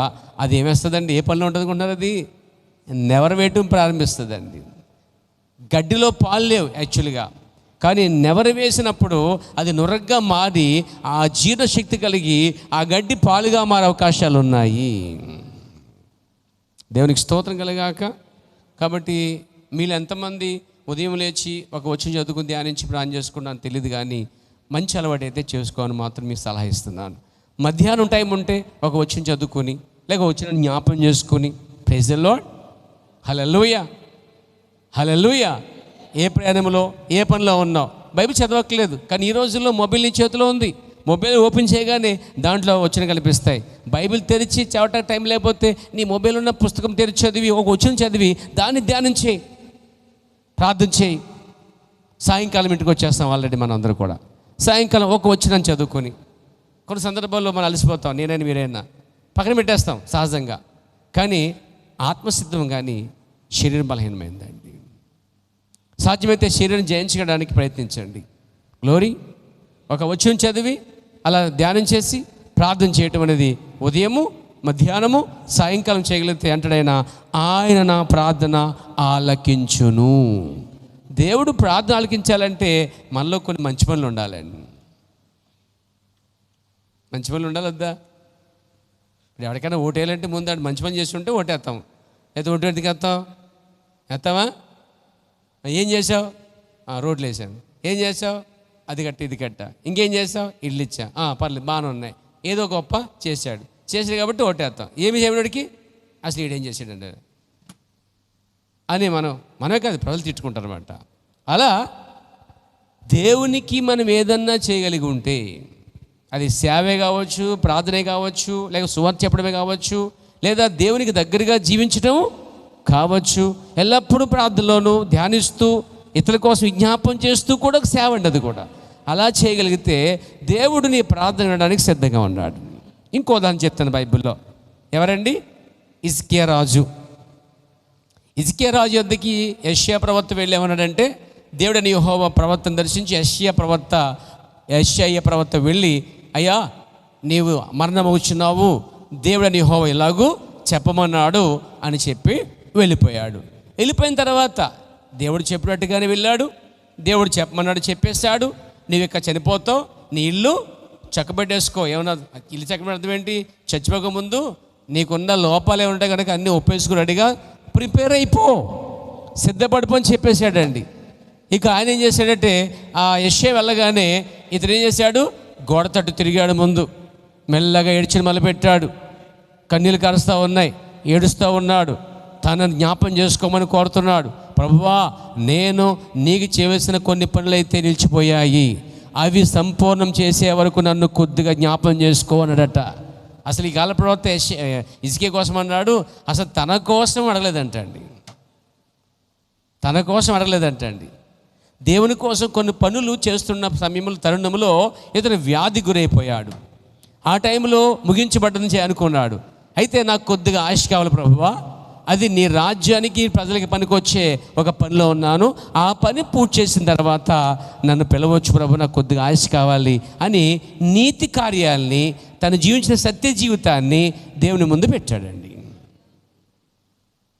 అది ఏమేస్తుందండి? ఏ పనిలో ఉంటుంది అనుకుంటున్నారు? అది నెవరు వేయటం ప్రారంభిస్తుందండి. గడ్డిలో పాలు లేవు యాక్చువల్గా, కానీ నెవరు వేసినప్పుడు అది నురగ్గా మారి ఆ జీర్ణశక్తి కలిగి ఆ గడ్డి పాలుగా మారే అవకాశాలు ఉన్నాయి. దేవునికి స్తోత్రం కలిగాక. కాబట్టి మీరు ఎంతమంది ఉదయం లేచి ఒక వచనం చదువుకుని ధ్యానించి ప్రార్థన చేసుకున్నాను తెలియదు, కానీ మంచి అలవాటు అయితే చేసుకోని మాత్రం మీకు సలహా ఇస్తున్నాను. మధ్యాహ్నం టైం ఉంటే ఒక వచనం చదువుకొని లేక వచనం జ్ఞాపం చేసుకొని ప్రైజ్ ది లార్డ్, హల్లెలూయా హల్లెలూయా. ఏ ప్రయాణంలో ఏ పనిలో ఉన్నావు, బైబిల్ చదవట్లేదు, కానీ ఈ రోజుల్లో మొబైల్ నీ చేతిలో ఉంది. మొబైల్ ఓపెన్ చేయగానే దాంట్లో వచనం కనిపిస్తాయి. బైబిల్ తెరిచి చదవటానికి టైం లేకపోతే నీ మొబైల్ ఉన్న పుస్తకం తెరిచి చదివి ఒక వచనం చదివి దాన్ని ధ్యానం చేయి, ప్రార్థన చేయి. సాయంకాలం ఇంటికి వచ్చేస్తాం ఆల్రెడీ మనం అందరూ కూడా. సాయంకాలం ఒక వచనం చదువుకొని, కొన్ని సందర్భాల్లో మనం అలసిపోతాం, నేనైనా మీరైనా పక్కన పెట్టేస్తాం సహజంగా. కానీ ఆత్మసిద్ధం కానీ శరీరం బలహీనమైందండి. సాధ్యమైతే శరీరం జయించడానికి ప్రయత్నించండి. గ్లోరీ. ఒక వచనం చదివి అలా ధ్యానం చేసి ప్రార్థన చేయటం అనేది ఉదయము మధ్యాహ్నము సాయంకాలం చేయగలిగితే అంటాడైనా ఆయన నా ప్రార్థన ఆలకించును. దేవుడు ప్రార్థన ఆలకించాలంటే మనలో కొన్ని మంచి పనులు ఉండాలండి. మంచి పనులు ఉండాలి వద్దా? ఇప్పుడు ఎవరికైనా ఓటేయాలంటే ముందు మంచి పని చేసి ఉంటే ఓటేస్తాం, అయితే ఓటు ఎందుకు వేస్తామా? ఏం చేసావు? రోడ్లు వేసాను. ఏం చేసావు? అది కట్ట ఇది కట్ట. ఇంకేం చేసావు? ఇల్లు ఇచ్చా. పర్లేదు బాగానే ఉన్నాయి, ఏదో గొప్ప చేశాడు కాబట్టి ఓటేస్తాం. ఏమి చేయడానికి అసలు ఈడేం చేశాడండి అని మనమే కాదు ప్రజలు తిట్టుకుంటారు అన్నమాట. అలా దేవునికి మనం ఏదన్నా చేయగలిగి ఉంటే అది సేవే కావచ్చు, ప్రార్థనే కావచ్చు, లేక సువార్త చెప్పడమే కావచ్చు, లేదా దేవునికి దగ్గరగా జీవించడం కావచ్చు. ఎల్లప్పుడూ ప్రార్థనలోనూ ధ్యానిస్తూ ఇతరుల కోసం విజ్ఞాపం చేస్తూ కూడా ఒక సేవ అండి. అది కూడా అలా చేయగలిగితే దేవుడు నీ ప్రార్థన వినడానికి సిద్ధంగా ఉన్నాడు. ఇంకో దాన్ని చెప్తాను బైబిల్లో. ఎవరండి? హిజ్కియా రాజు. హిజ్కియా రాజు వద్దకి యెషయా ప్రవక్త వెళ్ళి ఏమన్నాడంటే, దేవుడని యెహోవా ప్రవక్తను దర్శించి యెషయా ప్రవక్త వెళ్ళి, అయ్యా నీవు మరణమవుచున్నావు, దేవుడని యెహోవా ఇలాగూ చెప్పమన్నాడు అని చెప్పి వెళ్ళిపోయాడు. వెళ్ళిపోయిన తర్వాత దేవుడు చెప్పినట్టుగానే వెళ్ళాడు. దేవుడు చెప్పమన్నాడు, చెప్పేశాడు. నీవు ఇక్కడ చనిపోతావు, నీ ఇల్లు చక్కబెట్టేసుకో. ఏమన్నా ఇల్లు చక్కబెట్టే అర్థం ఏంటి? చచ్చిపోక ముందు నీకున్న లోపాలు ఏముంటాయి కనుక అన్నీ ఒప్పేసుకుని రెడీగా ప్రిపేర్ అయిపో, సిద్ధపడిపో అని చెప్పేశాడండి. ఇక ఆయన ఏం చేశాడంటే, ఆ యెషయా వెళ్ళగానే ఇతను ఏం చేశాడు? గోడ తట్టు తిరిగాడు. ముందు మెల్లగా ఏడ్చిన మొదలుపెట్టాడు. కన్నీళ్ళు కరుస్తూ ఉన్నాయి, ఏడుస్తూ ఉన్నాడు. తనను జ్ఞాపం చేసుకోమని కోరుతున్నాడు. ప్రభువా, నేను నీకు చేయవలసిన కొన్ని పనులైతే నిలిచిపోయాయి, అవి సంపూర్ణం చేసే వరకు నన్ను కొద్దిగా జ్ఞాపం చేసుకో అన్నాడట. అసలు ఈ కాల ప్రవక్త హిజ్కియా కోసం అన్నాడు, అసలు తన కోసం అడగలేదంటండి. తన కోసం అడగలేదంటండి. దేవుని కోసం కొన్ని పనులు చేస్తున్న సమయంలో తరుణంలో ఇతను వ్యాధి గురైపోయాడు. ఆ టైంలో ముగించబడ్డని అనుకున్నాడు. అయితే నాకు కొద్దిగా ఆశ కావాలి ప్రభువా, అది నీ రాజ్యానికి ప్రజలకి పనికొచ్చే ఒక పనిలో ఉన్నాను, ఆ పని పూర్తి చేసిన తర్వాత నన్ను పిలవచ్చు ప్రభు, నాకు కొద్దిగా ఆశ కావాలి అని నీతి కార్యాలని, తను జీవించిన సత్య జీవితాన్ని దేవుని ముందు పెట్టాడండి.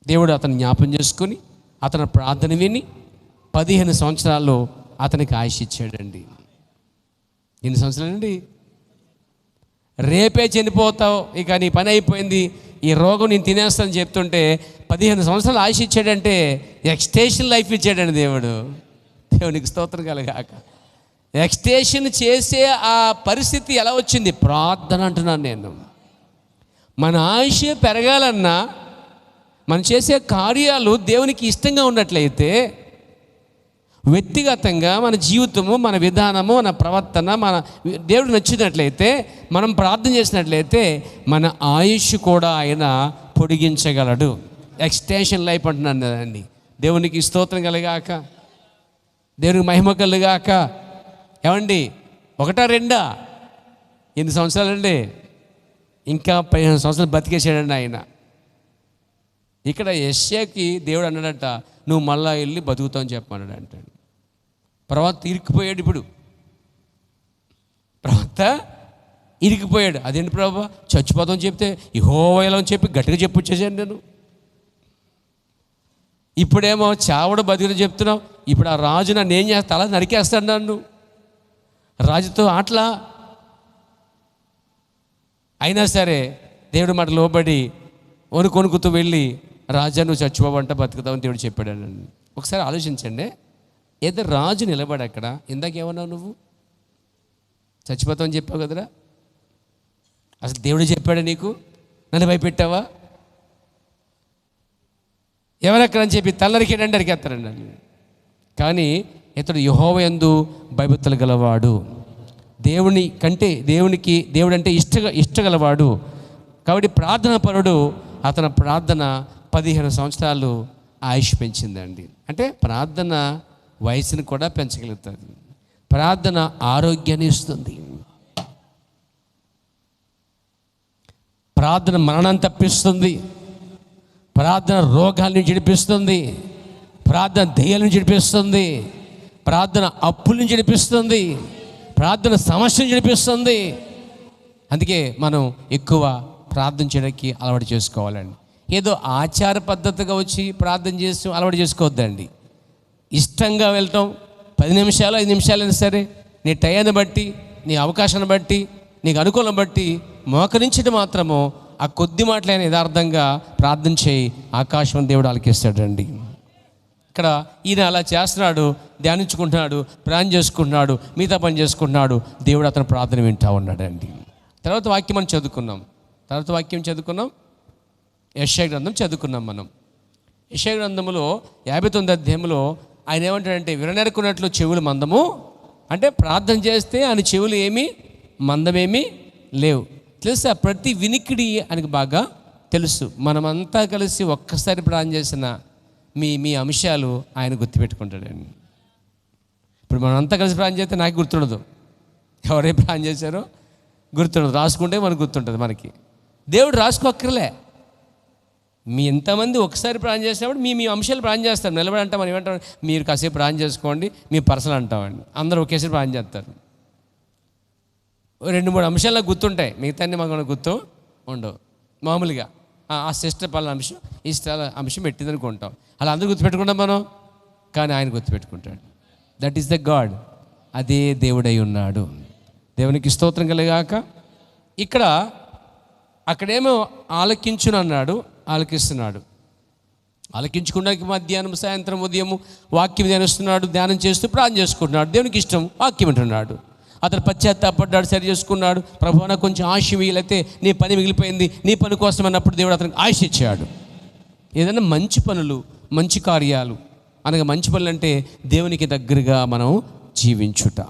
దేవుడు అతను జ్ఞాపం చేసుకుని అతని ప్రార్థన విని 15 సంవత్సరాల్లో అతనికి ఆయుష్ ఇచ్చాడండి. ఎన్ని సంవత్సరాలండి? రేపే చనిపోతావు, ఇక నీ పని అయిపోయింది, ఈ రోగం నేను తినేస్తానని చెప్తుంటే 15 సంవత్సరాలు ఆయుష్ ఇచ్చాడంటే ఎక్స్టేషన్ లైఫ్ ఇచ్చాడండి దేవుడు. దేవునికి స్తోత్రం కలగాక. ఎక్స్టేషన్ చేసే ఆ పరిస్థితి ఎలా వచ్చింది? ప్రార్థన అంటున్నాను నేను. మన ఆయుష్ పెరగాలన్నా మనం చేసే కార్యాలు దేవునికి ఇష్టంగా ఉన్నట్లయితే, వ్యక్తిగతంగా మన జీవితము, మన విధానము, మన ప్రవర్తన మన దేవుడు నచ్చినట్లయితే, మనం ప్రార్థన చేసినట్లయితే మన ఆయుష్ కూడా ఆయన పొడిగించగలడు. ఎక్స్టెన్షన్ లైఫ్ అంటున్నాను కదండి. దేవునికి స్తోత్రం కలిగాక, దేవునికి మహిమ కలుగాక. ఏమండి, 1 2 ఎన్ని సంవత్సరాలండి? ఇంకా 15 సంవత్సరాలు బతికేసాడండి ఆయన. ఇక్కడ యెషయాకి దేవుడు అన్నాడట, నువ్వు మళ్ళా వెళ్ళి బతుకుతావు అని చెప్పమన్నాడు అంటాడు. ప్రవక్త ఇరికిపోయాడు. ఇప్పుడు ప్రవక్త ఇరికిపోయాడు. అదేంటి ప్రభు చచ్చిపోతాం చెప్తే యెహోవా ఎలా అని చెప్పి గట్టిగా చెప్పొచ్చేసాను నేను. ఇప్పుడేమో చావడు బతికిన చెప్తున్నావు. ఇప్పుడు ఆ రాజు నన్ను ఏం చేస్తా, అలా నరికేస్తాడు నన్ను. రాజుతో ఆటలా. అయినా సరే దేవుడి మాట లోబడి వణుకొణుకుతూ వెళ్ళి, రాజా నువ్వు చచ్చిపోవంట బతుకుతావని దేవుడు చెప్పాడు. ఒకసారి ఆలోచించండి. ఏదో రాజు నిలబడి అక్కడ, ఇందాకేమన్నావు నువ్వు? చచ్చిపోతావని చెప్పావు కదరా. అసలు దేవుడు చెప్పాడా నీకు? నన్ను భయపెట్టావా? ఎవరెక్కడని చెప్పి తల్లరికేడండి, అరికేస్తారండి. కానీ ఇతడు యెహోవా యందు భయభక్తులు గలవాడు, దేవుని కంటే దేవుడు అంటే ఇష్టగలవాడు. కాబట్టి ప్రార్థన పరుడు. అతని ప్రార్థన 15 సంవత్సరాలు ఆయుష్ పెంచిందండి. అంటే ప్రార్థన వయసును కూడా పెంచగలుగుతుంది. ప్రార్థన ఆరోగ్యాన్ని ఇస్తుంది. ప్రార్థన మరణాన్ని తప్పిస్తుంది. ప్రార్థన రోగాల్ని విడిపిస్తుంది. ప్రార్థన దెయ్యాలను విడిపిస్తుంది. ప్రార్థన అప్పులను విడిపిస్తుంది. ప్రార్థన సమస్యను విడిపిస్తుంది. అందుకే మనం ఎక్కువ ప్రార్థన చేయడానికి అలవాటు చేసుకోవాలండి. ఏదో ఆచార పద్ధతిగా వచ్చి ప్రార్థన చేసి అలవాటు చేసుకోవద్దండి. ఇష్టంగా వెళ్ళటం 10 నిమిషాలు 5 నిమిషాలైనా సరే, నీ టయాన్ని బట్టి, నీ అవకాశాన్ని బట్టి, నీకు అనుకూలం బట్టి మోకరించడం మాత్రము ఆ కొద్ది మాటలైన యథార్థంగా ప్రార్థన చేయి, ఆకాశం దేవుడు ఆలకిస్తాడండి. ఇక్కడ ఈయన అలా చేస్తున్నాడు, ధ్యానించుకుంటున్నాడు, ప్రార్థన చేసుకుంటున్నాడు, మిగతా పని చేసుకుంటున్నాడు. దేవుడు అతను ప్రార్థన వింటూ ఉన్నాడండి. తర్వాత వాక్యం మనం చదువుకున్నాం. యెషయా గ్రంథం చదువుకున్నాం మనం. యెషయా గ్రంథంలో 59 అధ్యాయంలో ఆయన ఏమంటాడంటే, విననెరుకున్నట్లు చెవులు మందము. అంటే ప్రార్థన చేస్తే ఆయన చెవులు ఏమీ మందమేమీ లేవు. తెలుసా? ప్రతి వినికిడి ఆయనకు బాగా తెలుసు. మనమంతా కలిసి ఒక్కసారి ప్రార్థన చేసిన మీ అంశాలు ఆయన గుర్తుపెట్టుకుంటాడండి. ఇప్పుడు మనంతా కలిసి ప్రార్థన చేస్తే నాకు గుర్తుండదు, ఎవరైనా ప్రార్థన చేశారో గుర్తుండదు. రాసుకుంటే మనకు గుర్తుంటుంది. మనకి దేవుడు రాసుకోక్కర్లే. మీ ఎంతమంది ఒకసారి ప్రార్థన చేసినప్పుడు మీ అంశాలు ప్రార్థన చేస్తారు. నిలబడి అంటాం, మనం ఏమంటాం, మీరు కాసేపు ప్రార్థన చేసుకోండి, మీ పర్సనల్ అంటామండి. అందరూ ఒకేసారి ప్రార్థన చేస్తారు. 2-3 అంశాలు గుర్తుంటాయి, మిగతా మాకు గుర్తు ఉండవు. మామూలుగా ఆ సిస్టర్ పలానా అంశం, ఈ సిస్టర్ అంశం పెట్టిందనుకుంటాం. అలా అందరూ గుర్తుపెట్టుకుంటాం మనం, కానీ ఆయన గుర్తుపెట్టుకుంటాడు. That is the God. అదే దేవుడై ఉన్నాడు. దేవునికి స్తోత్రం కలిగాక. అక్కడేమో ఆలకించును అన్నాడు, ఆలకిస్తున్నాడు. ఆలకించుకున్నాక మధ్యాహ్నం, సాయంత్రం, ఉదయం వాక్యం ధ్యానిస్తున్నాడు. ధ్యానం చేస్తూ ప్రార్థన చేసుకుంటున్నాడు. దేవునికి ఇష్టం, వాక్యం వింటున్నాడు. అతను పశ్చాత్తాపడ్డాడు, సరి చేసుకున్నాడు. ప్రభువా నాకు కొంచెం ఆశ వీలైతే, నీ పని మిగిలిపోయింది, నీ పని కోసం అన్నప్పుడు దేవుడు అతనికి ఆశ ఇచ్చాడు. ఏదైనా మంచి పనులు, మంచి కార్యాలు అనగా, మంచి పనులు అంటే దేవునికి దగ్గరగా మనం జీవించుట.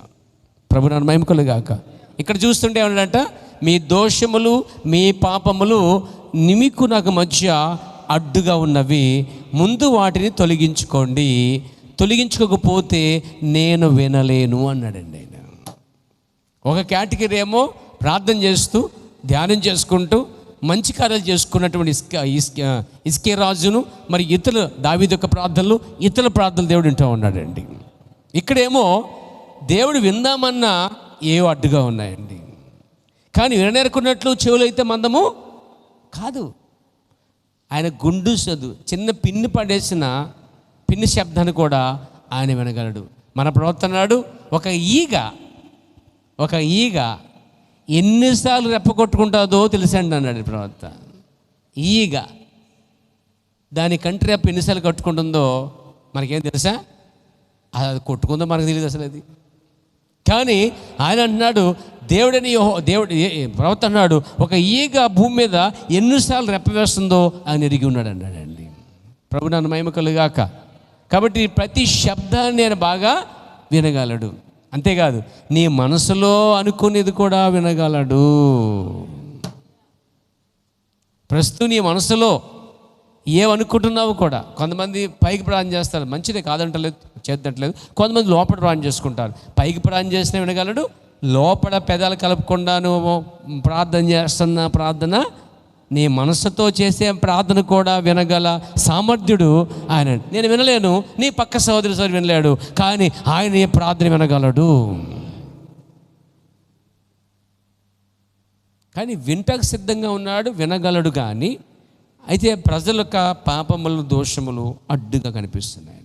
ప్రభు నామ మహిమ కలుగాక. ఇక్కడ చూస్తుంటే ఏమన్నాడంట, మీ దోషములు మీ పాపములు నిమికు నాకు మధ్య అడ్డుగా ఉన్నవి, ముందు వాటిని తొలగించుకోండి, తొలగించుకోకపోతే నేను వినలేను అన్నాడండి ఆయన. ఒక కేటగిరీ ఏమో ప్రార్థన చేస్తూ ధ్యానం చేసుకుంటూ మంచి కార్యాలు చేసుకున్నటువంటి ఇస్కే రాజును, మరి ఇతరులు దావీదు యొక్క ప్రార్థనలు, ఇతరుల ప్రార్థనలు దేవుడు వింటూ ఉన్నాడండి. ఇక్కడేమో దేవుడు విందామన్నా ఏవో అడ్డుగా ఉన్నాయండి. కానీ విననేరుకున్నట్లు చెవులు అయితే మందము కాదు. ఆయన గుండు చదువు, చిన్న పిన్ని పడేసిన పిన్ని శబ్దాన్ని కూడా ఆయన వినగలడు. మన ప్రవర్తనాడు ఒక ఈగ ఎన్నిసార్లు రెప్పగొట్టుకుంటుందో తెలుసండి అన్నాడు ప్రవక్త. ఈగ దాని కంటి రెప్ప ఎన్నిసార్లు కట్టుకుంటుందో మనకేం తెలుసా? అది కొట్టుకుందో మనకు తెలియదు అసలు అది. కానీ ఆయన అంటున్నాడు, దేవుడు ప్రవక్త అన్నాడు, ఒక ఈగ భూమి మీద ఎన్నిసార్లు రెప్పవేస్తుందో ఆయన ఎరిగి ఉన్నాడు అన్నాడండి. ప్రభు నన్ను మహిమ కలుగాక. కాబట్టి ప్రతి శబ్దాన్ని నేను బాగా వినగలడు. అంతేకాదు, నీ మనసులో అనుకునేది కూడా వినగలడు. ప్రస్తుతం నీ మనసులో ఏమనుకుంటున్నావు కూడా. కొంతమంది పైకి ప్రార్థన చేస్తారు, మంచిదే, కాదంటలేదు, చేద్దంటలేదు. కొంతమంది లోపల ప్రార్థన చేసుకుంటారు. పైకి ప్రార్థన చేసినా వినగలడు, లోపల పెదాలు కలపకుండా నువ్వు ప్రార్థన చేస్తున్న ప్రార్థన నీ మనసుతో చేసే ప్రార్థన కూడా వినగల సామర్థ్యుడు ఆయన. నేను వినలేను, నీ పక్క సహోదరి వినలేడు, కానీ ఆయన ఏ ప్రార్థన వినగలడు. కానీ వింటకు సిద్ధంగా ఉన్నాడు, వినగలడు. కానీ అయితే ప్రజల యొక్క పాపములు, దోషములు అడ్డుగా కనిపిస్తున్నాయి.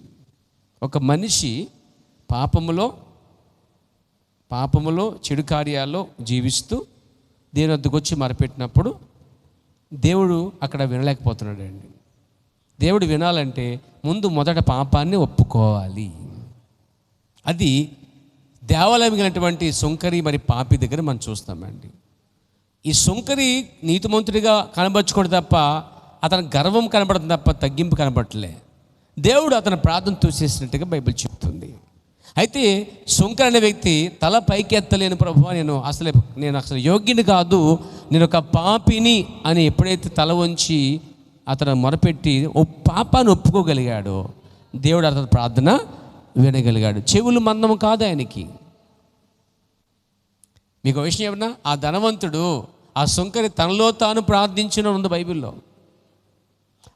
ఒక మనిషి పాపములో చెడు కార్యాల్లో జీవిస్తూ దేవుని వద్దకు వచ్చి మొరపెట్టినప్పుడు దేవుడు అక్కడ వినలేకపోతున్నాడు అండి. దేవుడు వినాలంటే ముందు మొదట పాపాన్ని ఒప్పుకోవాలి. అది దేవాలయం కలిగినటువంటి సుంకరి మరి పాపి దగ్గర మనం చూస్తామండి. ఈ సుంకరి నీతిమంతుడిగా కనబరుచుకోడు తప్ప అతని గర్వం కనబడుతుంది తప్ప తగ్గింపు కనబడలే. దేవుడు అతని ప్రార్థన చూసేసినట్టుగా బైబిల్ చెప్తుంది. అయితే సుంకరి అనే వ్యక్తి తల పైకి ఎత్తలేని ప్రభువా, నేను అసలు యోగ్యుని కాదు, నేను ఒక పాపిని అని ఎప్పుడైతే తల వంచి అతను మొరపెట్టి పాపాన్ని ఒప్పుకోగలిగాడో దేవుడు అతని ప్రార్థన వినగలిగాడు. చెవులు మందము కాదు ఆయనకి. మీకు విషయం ఏమన్నా, ఆ ధనవంతుడు ఆ సుంకరి తనలో తాను ప్రార్థించిన ఉంది బైబిల్లో.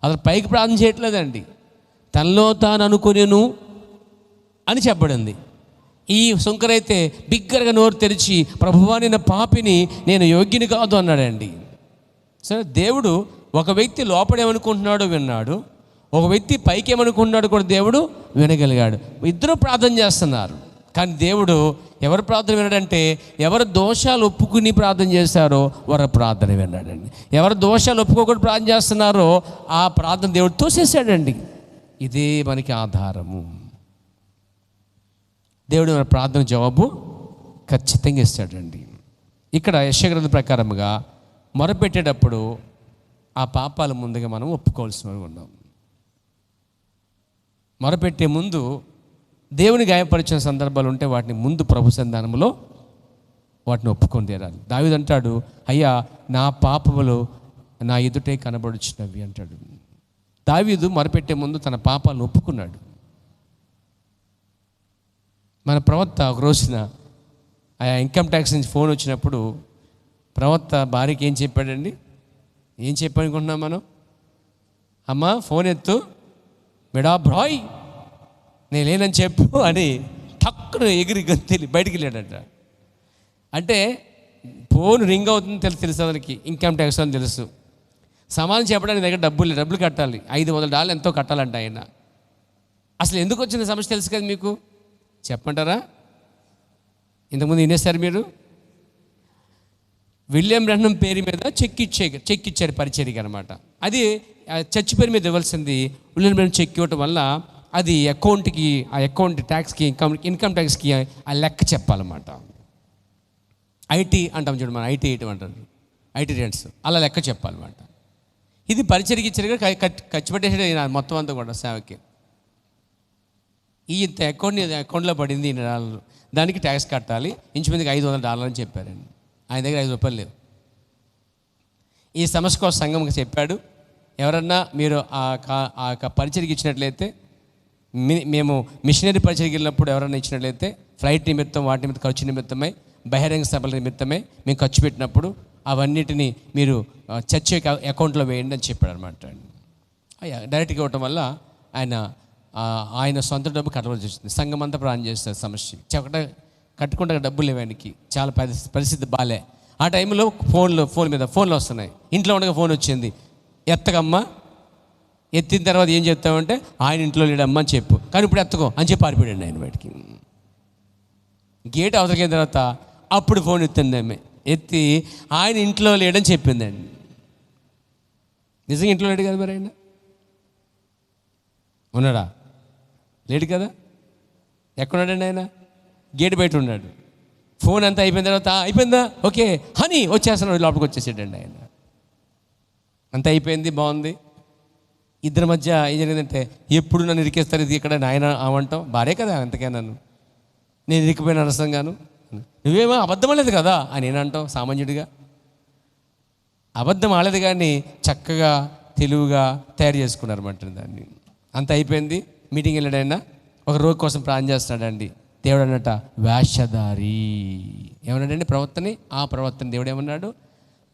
అతను పైకి ప్రార్థన చేయట్లేదండి, తనలో తాను అనుకునేను అని చెప్పబడింది. ఈ సుంకరైతే బిగ్గరగా నోరు తెరిచి ప్రభువా, నేను పాపిని, నేను యోగ్యుని కాదు అన్నాడండి. సరే, దేవుడు ఒక వ్యక్తి లోపడేమనుకుంటున్నాడో విన్నాడు, ఒక వ్యక్తి పైకి ఏమనుకుంటున్నాడు కూడా దేవుడు వినగలిగాడు. ఇద్దరు ప్రార్థన చేస్తున్నారు, కానీ దేవుడు ఎవరు ప్రార్థన విన్నాడంటే ఎవరు దోషాలు ఒప్పుకుని ప్రార్థన చేశారో వారి ప్రార్థన విన్నాడండి. ఎవరు దోషాలు ఒప్పుకోకుండా ప్రార్థన చేస్తున్నారో ఆ ప్రార్థన దేవుడు తోసేసాడండి. ఇదే మనకి ఆధారము. దేవుడు మన ప్రార్థన జవాబు ఖచ్చితంగా ఇస్తాడండి. ఇక్కడ యెషయా గ్రంథం ప్రకారముగా మొరపెట్టేటప్పుడు ఆ పాపాల ముందుగా మనం ఒప్పుకోవాల్సిన ఉన్నాం. మొరపెట్టే ముందు దేవుని గాయపరిచిన సందర్భాలు ఉంటే వాటిని ముందు ప్రభు సన్నిధానములో వాటిని ఒప్పుకొని తీరాలి. దావీదు అంటాడు, అయ్యా నా పాపములు నా ఎదుటే కనబడుచున్నవి అంటాడు. దావీదు మొరపెట్టే ముందు తన పాపాలను ఒప్పుకున్నాడు. మన ప్రవక్త ఒక రోజున ఆ ఇన్కమ్ ట్యాక్స్ నుంచి ఫోన్ వచ్చినప్పుడు ప్రవక్త భార్యకి ఏం చెప్పాడండి? ఏం చెప్పనుకుంటున్నాం మనం? అమ్మ ఫోన్ ఎత్తు, మెడా బ్రాయ్, నేను లేనని చెప్పు అని టక్కున ఎగిరి గంతెలి బయటికి వెళ్ళాడట. అంటే ఫోన్ రింగ్ అవుతుంది తెలుసు అతనికి, ఇన్కమ్ ట్యాక్స్ అని తెలుసు. సమాధానం చెప్పడానికి దగ్గర డబ్బులు కట్టాలి, $500 ఎంతో కట్టాలంట ఆయన. అసలు ఎందుకు వచ్చిన సమస్య తెలుసు కదా మీకు, చెప్పంటారా? ఇంతకుముందు వినేశారు మీరు? విలియం బ్రహ్నం పేరు మీద చెక్ ఇచ్చారు పరిచర్యకి అనమాట. అది చర్చ్ పేరు మీద ఇవ్వాల్సింది విలియం బ్రహ్నం చెక్ ఇవ్వటం వల్ల అది అకౌంట్ ట్యాక్స్కి ఇన్కమ్ ట్యాక్స్కి ఆ లెక్క చెప్పాలన్నమాట. ఐటీ అంటాం చూడు, మన ఐటీ అంటారు, ఐటీ రేట్స్ అలా లెక్క చెప్పాలన్నమాట. ఇది పరిచర్యకి ఇచ్చారు, ఖర్చు పెట్టేసాడు మొత్తం అంతా కూడా సేవకి. ఈ అకౌంట్లో పడింది $100, దానికి ట్యాక్స్ కట్టాలి, ఇంచుమందికి $500 అని చెప్పారండి. ఆయన దగ్గర $5 లేవు. ఈ సమస్య కోసం సంఘంకి చెప్పాడు, ఎవరన్నా మీరు ఆ పరిచర్యకి ఇచ్చినట్లయితే, మేము మిషనరీ పరిచర్యకి వెళ్ళినప్పుడు ఎవరన్నా ఇచ్చినట్లయితే ఫ్లైట్ నిమిత్తం, వాటి నిమిత్తం ఖర్చు నిమిత్తమై, బహిరంగ సభల నిమిత్తమై మేము ఖర్చు పెట్టినప్పుడు అవన్నిటిని మీరు చర్చ్ అకౌంట్లో వేయండి అని చెప్పాడు అనమాట. డైరెక్ట్గా ఇవ్వటం వల్ల ఆయన సొంత డబ్బు కట్టవలసి వచ్చింది. సంఘం అంతా ప్రాణం చేస్తారు సమస్య. కట్టుకుంటే డబ్బులు లేవానికి చాలా పరిస్థితి బాలే. ఆ టైంలో ఫోన్లు వస్తున్నాయి. ఇంట్లో ఉండగా ఫోన్ వచ్చింది, ఎత్తకమ్మా. ఎత్తిన తర్వాత ఏం చెప్తామంటే ఆయన ఇంట్లో లేడమ్మా అని చెప్పు, కానీ ఇప్పుడు ఎత్తుకో అని చెప్పి పారిపోయాడు ఆయన బయటికి. గేట్ అవతలిన తర్వాత అప్పుడు ఫోన్ ఎత్తింది ఆమె, ఎత్తి ఆయన ఇంట్లో లేడని చెప్పిందండి. నిజంగా ఇంట్లో లేడు కదా మరి ఆయన? ఉన్నాడా? లేడు కదా. ఎక్కడున్నాడండి ఆయన? గేట్ బయట ఉన్నాడు. ఫోన్ అంతా అయిపోయిన తర్వాత అయిపోయిందా, ఓకే హనీ వచ్చేస్తున్నాడు, లోపలికి వచ్చేసాడండి ఆయన. అంతా అయిపోయింది, బాగుంది. ఇద్దరి మధ్య ఏం జరిగిందంటే, ఎప్పుడు నన్ను ఇరికేస్తారు, ఇది ఇక్కడ నాయన అవంటాం, భార్య కదా అంతకైనా నేను ఇరికిపోయిన అరసంగాను, నువ్వేమో అబద్ధం ఆడలేదు కదా అని నేనంటాం సామాన్యుడిగా. అబద్ధం ఆడలేదు కానీ చక్కగా తెలివిగా తయారు చేసుకున్నారన్నమాట దాన్ని. అంత అయిపోయింది. మీటింగ్ వెళ్ళాడైనా ఒక రోగి కోసం ప్రార్థన చేస్తున్నాడండి. దేవుడు అన్నట వేషధారి ఏమన్నాడండి ప్రవక్తని? ఆ ప్రవక్తని దేవుడు ఏమన్నాడు?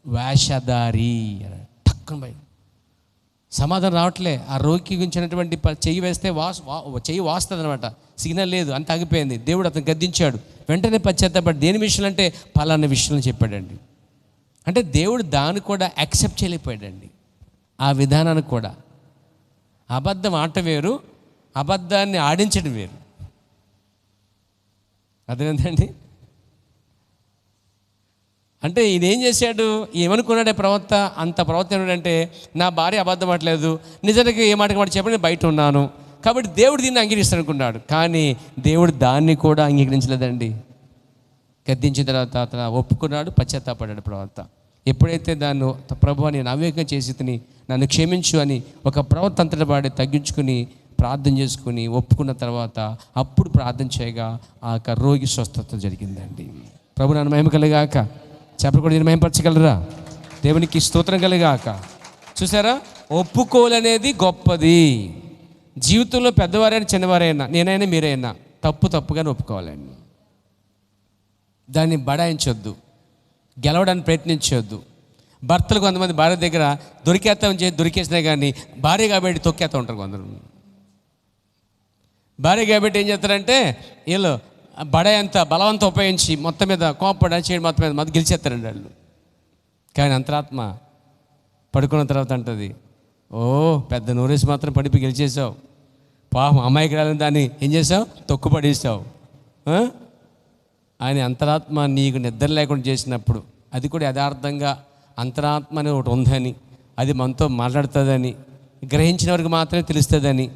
వేషధారి అన్నాడు. టక్కున భయం, సమాధానం రావట్లే. ఆ రోగికి గురించినటువంటి చెయ్యి వేస్తే చెయ్యి వాస్తుంది అనమాట, సిగ్నల్ లేదు, అంత ఆగిపోయింది. దేవుడు అతను గద్దించాడు. వెంటనే పశ్చాత్తాపడి దేని విషయంలో అంటే పలానా విషయంలో చెప్పాడండి. అంటే దేవుడు దాన్ని కూడా యాక్సెప్ట్ చేయలేకపోయాడండి. ఆ విధానాన్ని కూడా అబద్ధం ఆట వేరు, అబద్ధాన్ని ఆడించడం వేరు. అదేంటండి, అంటే ఈయన ఏం చేశాడు, ఏమనుకున్నాడే ప్రవక్త? అంత ప్రవక్త ఏమిటంటే, నా భార్య అబద్ధం ఆడలేదు, నిజానికి ఏ మాటకి మాట చెప్పి నేను బయట ఉన్నాను కాబట్టి దేవుడు దీన్ని అంగీకరిస్తాడు అనుకున్నాడు. కానీ దేవుడు దాన్ని కూడా అంగీకరించలేదండి. గద్దించిన తర్వాత అతను ఒప్పుకున్నాడు, పశ్చాత్తాపడ్డాడు ప్రవక్త. ఎప్పుడైతే దాన్ని ప్రభువా నేను అవివేకం చేసి తిని నన్ను క్షమించు అని ఒక ప్రవక్త అంతటి వాడి తగ్గించుకుని ప్రార్థన చేసుకుని ఒప్పుకున్న తర్వాత అప్పుడు ప్రార్థన చేయగా ఆ యొక్క రోగి స్వస్థత జరిగిందండి. ప్రభు నన్ను మహిమ కలిగాక చెప్పకూడదు, నేను మహిమపరచగలరా? దేవునికి స్తోత్రం కలిగాక. చూసారా, ఒప్పుకోలనేది గొప్పది. జీవితంలో పెద్దవారైనా చిన్నవారైనా, నేనైనా మీరైనా తప్పుగానే ఒప్పుకోవాలండి. దాన్ని బడాయించొద్దు, గెలవడానికి ప్రయత్నించొద్దు. భర్తలు కొంతమంది భార్య దగ్గర దొరికేసినా కానీ భార్య కాబట్టి తొక్కేస్తూ ఉంటారు కొందరు. భార్య కాబట్టి ఏం చేస్తారంటే వీళ్ళు బడాయంత బలవంతం ఉపయోగించి మొత్తం మీద కోపడ చేయడం మొత్తం మీద గెలిచేస్తారండి వాళ్ళు. కానీ అంతరాత్మ పడుకున్న తర్వాత అంటది, ఓ పెద్ద నూరేసి మాత్రం పడిపి గెలిచేసావు, పాపం అమ్మాయికి రాలని దాన్ని ఏం చేసావు, తొక్కుపడేసావు అని అంతరాత్మ నీకు నిద్ర లేకుండా చేసినప్పుడు, అది కూడా యథార్థంగా అంతరాత్మ అని ఒకటి ఉందని, అది మనతో మాట్లాడుతుందని గ్రహించిన వరకు మాత్రమే తెలుస్తుందని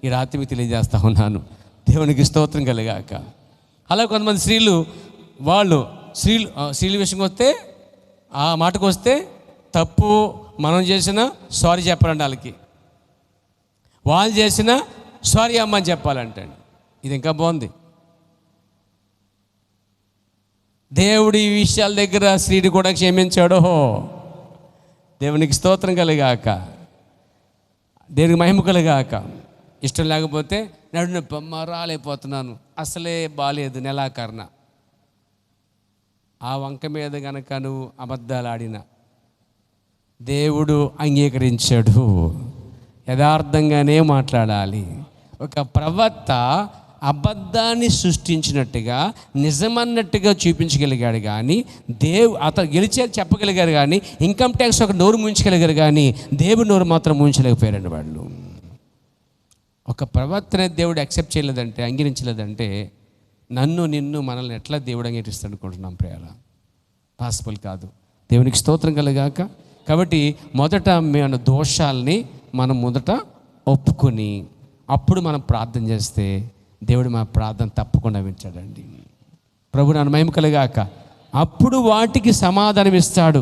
ఈ రాత్రి మీకు తెలియజేస్తా ఉన్నాను. దేవునికి స్తోత్రం కలిగాక. అలా కొంతమంది స్త్రీల విషయంకి వస్తే, ఆ మాటకు వస్తే తప్పు మనం చేసినా సారీ చెప్పాలండి వాళ్ళకి, వాళ్ళు చేసినా సారీ అమ్మ అని చెప్పాలంటండి. ఇది ఇంకా బాగుంది. దేవుడు ఈ విషయాల దగ్గర స్త్రీని కూడా క్షమించాడో. దేవునికి స్తోత్రం కలిగాక, దేవునికి మహిమ కలిగాక. ఇష్టం లేకపోతే నడున రాలేకపోతున్నాను, అసలే బాలేదు, నెలాకరణ, ఆ వంక మీద గనక నువ్వు అబద్ధాలు ఆడిన దేవుడు అంగీకరించాడు. యథార్థంగానే మాట్లాడాలి. ఒక ప్రవక్త అబద్ధాన్ని సృష్టించినట్టుగా నిజమన్నట్టుగా చూపించగలిగాడు, కానీ అతను గెలిచేది చెప్పగలిగారు, కానీ ఇన్కమ్ ట్యాక్స్ ఒక నోరు ముంచగలిగారు, కానీ దేవుడి నోరు మాత్రం ముంచలేకపోయారండి వాళ్ళు. ఒక ప్రవక్తనే దేవుడు యాక్సెప్ట్ చేయలేదంటే, అంగీకరించలేదంటే నిన్ను మనల్ని ఎట్లా దేవుడు అంగీకరిస్తాడు అనుకుంటున్నాం ప్రియారా? పాసిబుల్ కాదు. దేవునికి స్తోత్రం కలగాక. కాబట్టి మొదట మన దోషాలని మనం మొదట ఒప్పుకొని అప్పుడు మనం ప్రార్థన చేస్తే దేవుడు మా ప్రార్థన తప్పకుండా వింటాడండి. ప్రభు నన్ను మహిమ కలగాక. అప్పుడు వాటికి సమాధానం ఇస్తాడు.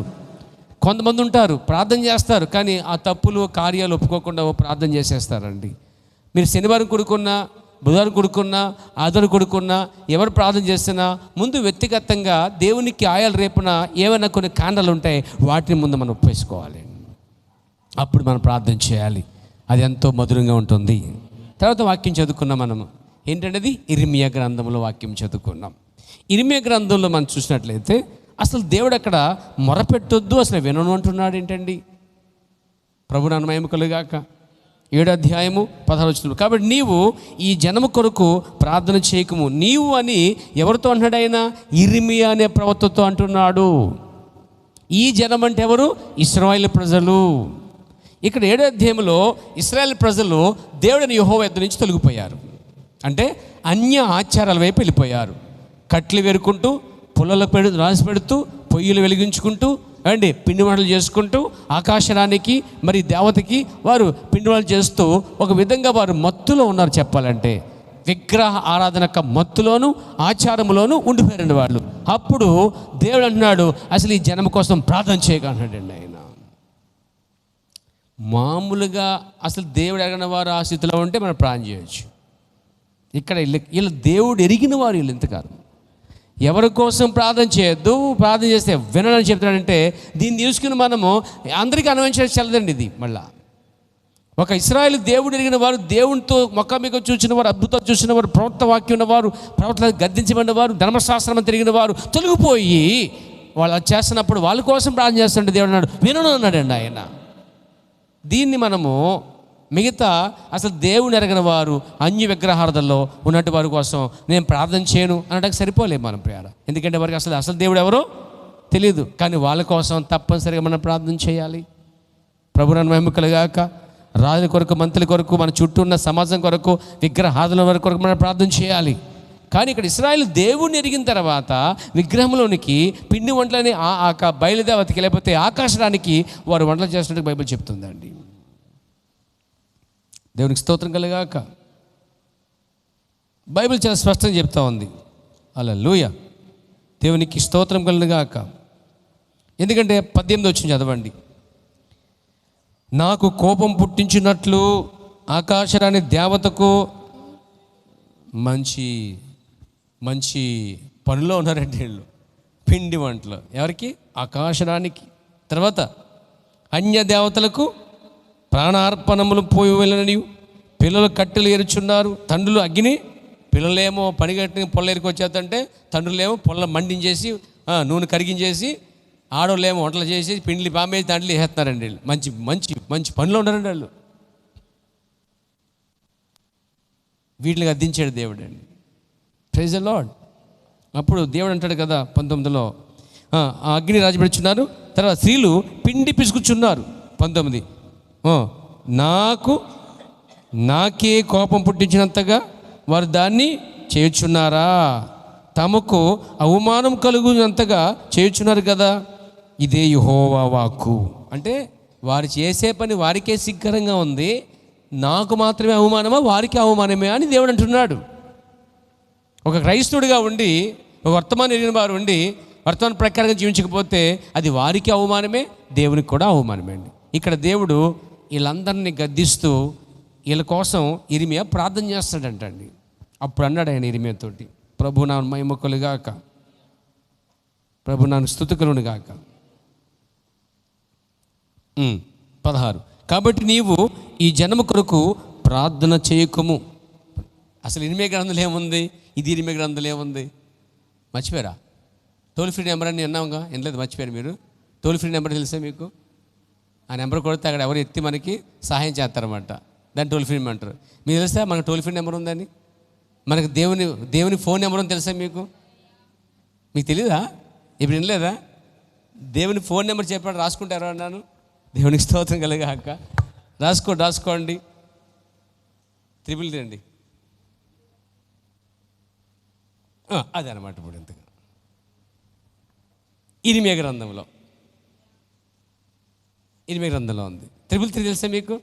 కొంతమంది ఉంటారు ప్రార్థన చేస్తారు, కానీ ఆ తప్పులు కార్యాలు ఒప్పుకోకుండా ప్రార్థన చేసేస్తారండి. మీరు శనివారం కొడుకున్నా, బుధవారం కొడుకున్నా, ఆదివారం కొడుకున్నా, ఎవరు ప్రార్థన చేస్తున్నా ముందు వ్యక్తిగతంగా దేవునికి ఆయాలు రేపున ఏమైనా కొన్ని కాండాలు ఉంటాయి, వాటిని ముందు మనం ఒప్పేసుకోవాలి. అప్పుడు మనం ప్రార్థన చేయాలి. అది ఎంతో మధురంగా ఉంటుంది. తర్వాత వాక్యం చదువుకున్నాం మనము. ఏంటంటే ఇర్మియా గ్రంథంలో వాక్యం చదువుకున్నాం. ఇర్మియా గ్రంథంలో మనం చూసినట్లయితే అసలు దేవుడు అక్కడ మొరపెట్టొద్దు, అసలు వినను అంటున్నాడు. ఏంటండి? ప్రభు నాన్న మహిమ కలుగాక. 7వ అధ్యాయము 16వ వచనం. కాబట్టి నీవు ఈ జనము కొరకు ప్రార్థన చేయకము. నీవు అని ఎవరితో అంటున్నాడు ఆయన? ఇర్మియా అనే ప్రవక్తతో అంటున్నాడు. ఈ జనం అంటే ఎవరు? ఇశ్రాయేలు ప్రజలు. ఇక్కడ 7వ అధ్యాయంలో ఇశ్రాయేలు ప్రజలు దేవుడిని యెహోవా యొద్ద నుంచి తొలగిపోయారు. అంటే అన్య ఆచారాల వైపు వెళ్ళిపోయారు. కట్లు వేరుకుంటూ, పుల్లలకు రాసి పెడుతూ, పొయ్యిలు వెలిగించుకుంటూ, పిండి వంటలు చేసుకుంటూ, ఆకాశరానికి మరి దేవతకి వారు పిండి వంటలు చేస్తూ ఒక విధంగా వారు మత్తులో ఉన్నారు. చెప్పాలంటే విగ్రహ ఆరాధన మత్తులోను ఆచారంలోనూ ఉండిపోయారండి వాళ్ళు. అప్పుడు దేవుడు అంటున్నాడు, అసలు ఈ జనం కోసం ప్రార్థన చేయగలన్నాడండి ఆయన. మామూలుగా అసలు దేవుడు ఎరగిన వారు ఆ స్థితిలో ఉంటే మనం ప్రార్థన చేయొచ్చు. ఇక్కడ వీళ్ళు దేవుడు ఎరిగిన వారు. వీళ్ళు ఎంతకాలం ఎవరి కోసం ప్రార్థన చేయొద్దు, ప్రార్థన చేస్తే వినని చెప్తాడంటే దీన్ని తీసుకుని మనము అందరికీ అనుభవించడం చల్లదండి. ఇది మళ్ళా ఒక ఇశ్రాయేలు దేవుడు ఎరిగిన వారు, దేవునితో మొక్కమిక చూసిన వారు, అద్భుతాలు చూసిన వారు, ప్రవక్త వాక్యం ఉన్నవారు, ప్రవక్తలకు గద్దించబడిన వారు, ధర్మశాస్త్రం తిరిగిన వారు తొలగిపోయి వాళ్ళు చేస్తున్నప్పుడు వాళ్ళ కోసం ప్రార్థన చేస్తుంటే దేవుడు అన్నాడు వినను అన్నాడండి ఆయన. దీన్ని మనము మిగతా అసలు దేవుని ఎరగని వారు అన్య విగ్రహార్థంలో ఉన్నట్టు వారి కోసం నేను ప్రార్థన చేయను అనడానికి సరిపోలేము మనం ప్రియారా. ఎందుకంటే వారికి అసలు దేవుడు ఎవరో తెలియదు. కానీ వాళ్ళ కోసం తప్పనిసరిగా మనం ప్రార్థన చేయాలి. ప్రభువును మహిమకలుగాక. రాజుల కొరకు, మంత్రుల కొరకు, మన చుట్టూ ఉన్న సమాజం కొరకు, విగ్రహాదుల కొరకు మనం ప్రార్థన చేయాలి. కానీ ఇక్కడ ఇశ్రాయేలు దేవుణ్ణి ఎరిగిన తర్వాత విగ్రహంలోనికి పిండి వంటలని బయలుదేవతకి లేకపోతే ఆకాశరానికి వారు వంటలు చేస్తున్నట్టు బైబిల్ చెప్తుందండి. దేవునికి స్తోత్రం కలుగాక. బైబిల్ చాలా స్పష్టంగా చెప్తా ఉంది. హల్లెలూయా, దేవునికి స్తోత్రం కలుగాక. ఎందుకంటే 18 వచ్చింది చదవండి. నాకు కోపం పుట్టించినట్లు ఆకాశరాని దేవతకు మంచి మంచి పనిలో ఉన్నారండి వీళ్ళు. పిండి వంటలు ఎవరికి? ఆకాశరానికి. తర్వాత అన్య దేవతలకు ప్రాణార్పణములు పోయి వెళ్ళని పిల్లలు కట్టెలు ఎరుచున్నారు, తండ్రులు అగ్ని, పిల్లలేమో పనిగట్టిన పొల్ల ఎరికి వచ్చేదంటే తండ్రులేమో పొల్ల మండించేసి నూనె కరిగించేసి, ఆడవాళ్ళేమో వంటలు చేసి పిండిలు పామేసి తండ్రులు వేస్తున్నారండి. మంచి మంచి మంచి పనిలో ఉన్నారండి వాళ్ళు. వీటిని అద్దించాడు దేవుడు అండి. Praise the lord. అప్పుడు దేవుడు అంటాడు కదా 19లో, అగ్ని రాజపెడుచున్నారు. తర్వాత స్త్రీలు పిండి పిసుకుచున్నారు. 19 నాకే కోపం పుట్టించినంతగా వారు దాన్ని చేయుచున్నారా? తమకు అవమానం కలుగునంతగా చేయుచున్నారు కదా, ఇదే యెహోవా వాక్కు. అంటే వారు చేసే పని వారికే సిగ్గరంగా ఉంది, నాకు మాత్రమే అవమానమా, వారికి అవమానమే అని దేవుడు అంటున్నాడు. ఒక క్రైస్తవుడిగా ఉండి, ఒక వర్తమానం ఎరిగిన వారు ఉండి వర్తమాన ప్రకారంగా జీవించకపోతే అది వారికి అవమానమే, దేవునికి కూడా అవమానమే అండి. ఇక్కడ దేవుడు వీళ్ళందరినీ గద్దిస్తూ వీళ్ళ కోసం ఇరిమియా ప్రార్థన చేస్తాడంటండి. అప్పుడు అన్నాడు ఆయన ఇరిమియాతోటి, ప్రభు నా మహిమకులుగాక, ప్రభు నాను స్తుతికలుగాక. 16 కాబట్టి నీవు ఈ జనము కొరకు ప్రార్థన చేయకుము. అసలు ఇరిమియా గ్రంథంలో ఏముంది? ఇది ఇరిమియా గ్రంథంలో ఏముంది? మర్చిపోయారా? టోల్ ఫ్రీ నెంబర్ అని అన్నాముగా, ఎంతలేదు మర్చిపోయారు మీరు? టోల్ ఫ్రీ నెంబర్ తెలుసా మీకు? ఆ నెంబర్ కొడితే అక్కడ ఎవరు ఎత్తి మనకి సహాయం చేస్తారన్నమాట. దాన్ని టోల్ ఫ్రీ అంటారు. మీకు తెలుసా మనకు టోల్ ఫ్రీ నెంబర్ ఉందని? మనకు దేవుని ఫోన్ నెంబర్ ఉంది తెలుసా మీకు? మీకు తెలీదా? ఇప్పుడు వినలేదా? దేవుని ఫోన్ నెంబర్ చెప్పాడు, రాసుకుంటారు అన్నాను. దేవునికి స్తోత్రం కలుగాక. రాసుకోండి. 333 అదే అనమాట. ఇప్పుడు ఇంతగా ఇరిమియా గ్రంథంలో ఉంది. 333 తెలుసా మీకు?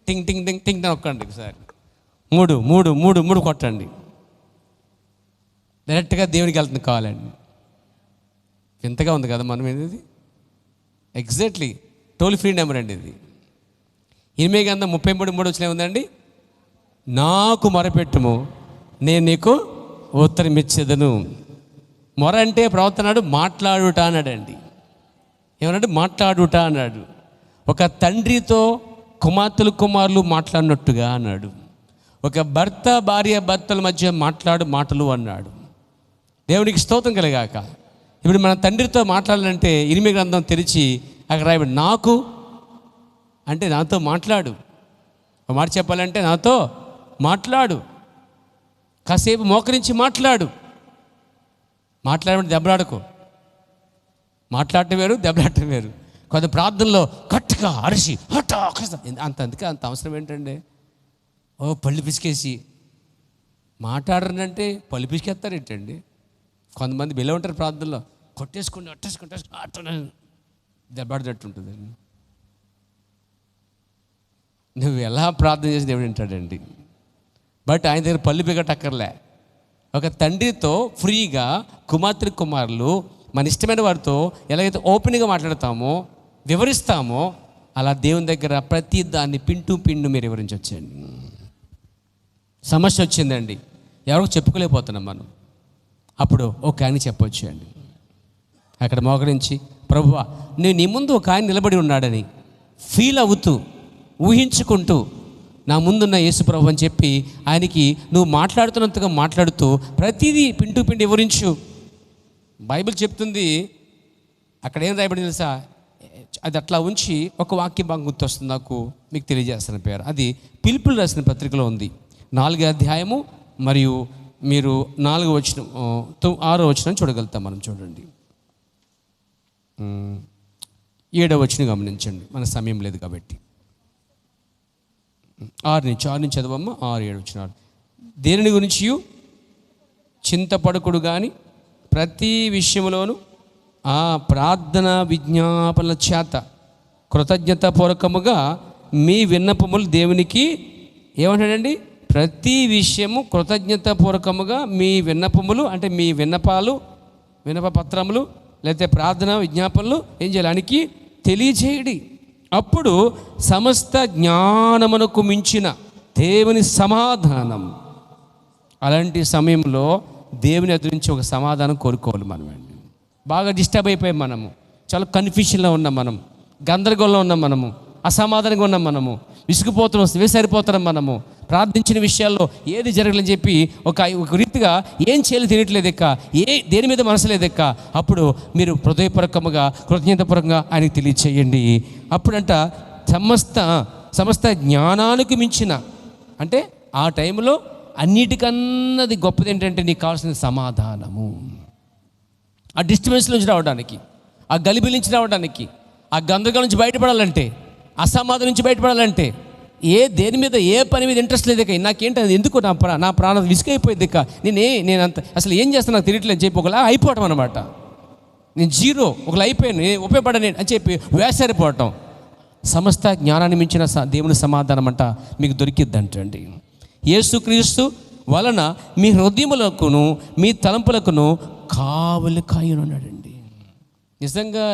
టింగ్ టింగ్ టింగ్ టింగ్ నొక్కండి ఒకసారి. 3 కొట్టండి. డైరెక్ట్గా దేవునికి వెళ్తుంది కావాలండి. ఎంతగా ఉంది కదా మనం ఇది. ఎగ్జాక్ట్లీ టోల్ ఫ్రీ నెంబర్ అండి ఇది. ఇరిమియా గ్రంథం 33 వచ్చిన ఉందండి. నాకు మొరపెట్టుము, నేను నీకు ఉత్తరం ఇచ్చేదను. మొర అంటే ప్రవర్తనాడు మాట్లాడుట అన్నాడండి. ఏమన్నాడు? మాట్లాడుట అన్నాడు. ఒక తండ్రితో కుమారులు మాట్లాడినట్టుగా అన్నాడు. ఒక భర్త భర్తల మధ్య మాట్లాడు మాటలు అన్నాడు. దేవునికి స్తోత్రం కలుగాక. ఇప్పుడు మన తండ్రితో మాట్లాడాలంటే ఇరిమియా గ్రంథం తెరిచి అక్కడ రాయబడి నాకు అంటే నాతో మాట్లాడు. ఒక మాట చెప్పాలంటే నాతో మాట్లాడు, కాసేపు మోకరించి మాట్లాడు. మాట్లాడమంటే దెబ్బలాడకు. మాట్లాడటం వేరు, దెబ్బలాడటం వేరు. కొంత ప్రార్థనలో గట్టిగా అరిసి అందుకే అంత అవసరం ఏంటండి? పళ్ళు పిసికేసి మాట్లాడరంటే పళ్ళు పిసికేస్తారు ఏంటండి? కొంతమంది బిల్ల ఉంటారు ప్రార్థనలో, కొట్టేసుకుంటే దెబ్బలాడినట్టు ఉంటుందండి. నువ్వు ఎలా ప్రార్థన చేసి దేవుడు వింటాడండి. బట్ ఆయన దగ్గర పళ్ళు బిగటక్కర్లే. ఒక తండ్రితో ఫ్రీగా కుమారులు మన ఇష్టమైన వారితో ఎలాగైతే ఓపెన్గా మాట్లాడతామో, వివరిస్తామో, అలా దేవుని దగ్గర ప్రతి దాన్ని పిండు మీరు వివరించవచ్చండి. సమస్య వచ్చిందండి, ఎవరికి చెప్పుకోలేకపోతున్నాం మనం. అప్పుడు ఒక ఆయన చెప్పొచ్చు అండి. అక్కడ మోకరించి, ప్రభువా నేను నీ ముందు ఒక ఆయన నిలబడి ఉన్నాడని ఫీల్ అవుతూ, ఊహించుకుంటూ నా ముందున్న యేసు ప్రభు అని చెప్పి ఆయనకి నువ్వు మాట్లాడుతున్నంతగా మాట్లాడుతూ ప్రతిదీ పిండి వివరించు. బైబిల్ చెప్తుంది, అక్కడ ఏం రాయబడి తెలుసా? అది అట్లా ఉంచి ఒక వాక్య భాగం గుర్తొస్తుంది నాకు, మీకు తెలియజేస్తున్న పేరు. అది పిలుపులు రాసిన పత్రికలో ఉంది, 4వ అధ్యాయము మరియు మీరు 4వ వచనం 6వ వచనం చూడగలుగుతాం మనం. చూడండి 7వ వచనం గమనించండి, మన సమయం లేదు కాబట్టి. 6 నుంచి చదవమ్మా. 6, 7 వచనాలు. దేనిని గురించి చింతపడకుడు కానీ ప్రతి విషయంలోనూ ఆ ప్రార్థన విజ్ఞాపనల చేత కృతజ్ఞతాపూర్వకముగా మీ విన్నపములు దేవునికి ఏమంటాడండి? ప్రతి విషయము కృతజ్ఞతాపూర్వకముగా మీ విన్నపములు, అంటే మీ విన్నపాలు, విన్నప పత్రములు లేకపోతే ప్రార్థన విజ్ఞాపనలు ఏం చేయాలి? తెలియజేయడి. అప్పుడు సమస్త జ్ఞానమునకు మించిన దేవుని సమాధానం. అలాంటి సమయంలో దేవుని ఎదురించి ఒక సమాధానం కోరుకోవాలి మనమండి. బాగా డిస్టర్బ్ అయిపోయాం మనము, చాలా కన్ఫ్యూషన్లో ఉన్నాం మనం, గందరగోళంలో ఉన్నాం మనము, అసమాధానంగా ఉన్నాం మనము, విసిగిపోతున్నాం, వేసరిపోతున్నాం మనము. ప్రార్థించిన విషయాల్లో ఏది జరగలేని చెప్పి ఒక రీతిగా ఏం చేయాలో తెలియట్లేదు ఎక్క, దేని మీద మనసు లేదు ఎక్క. అప్పుడు మీరు హృదయపూర్వకముగా కృతజ్ఞతాపూర్వకంగా ఆయనకి తెలియచేయండి. అప్పుడంట సమస్త జ్ఞానానికి మించిన, అంటే ఆ టైంలో అన్నిటికన్నది గొప్పది ఏంటంటే నీకు కావాల్సిన సమాధానము. ఆ డిస్టర్బెన్స్ నుంచి రావడానికి, ఆ గలిబిలి నుంచి రావడానికి, ఆ గందరగోళం నుంచి బయటపడాలంటే, అసమాధానం నుంచి బయటపడాలంటే, దేని మీద ఏ పని మీద ఇంట్రెస్ట్ లేదు. నాకేంటి అది, ఎందుకు నా ప్రాణం విసుగైపోయింది ఇక, నేను అంత అసలు ఏం చేస్తాను నాకు తెలియట్లేదు చెప్పి ఒకలా అయిపోవటం అనమాట. నేను జీరో, ఒకలా అయిపోయాను, ఉపయోగపడని అని చెప్పి వేసరిపోవటం. సమస్త జ్ఞానాన్ని మించిన దేవుని సమాధానం అంట మీకు దొరికిద్దంటండి. యేసుక్రీస్తు వలన మీ హృదయములకును మీ తలంపులకును కావలి కాయనున్నాడండి. నిజంగా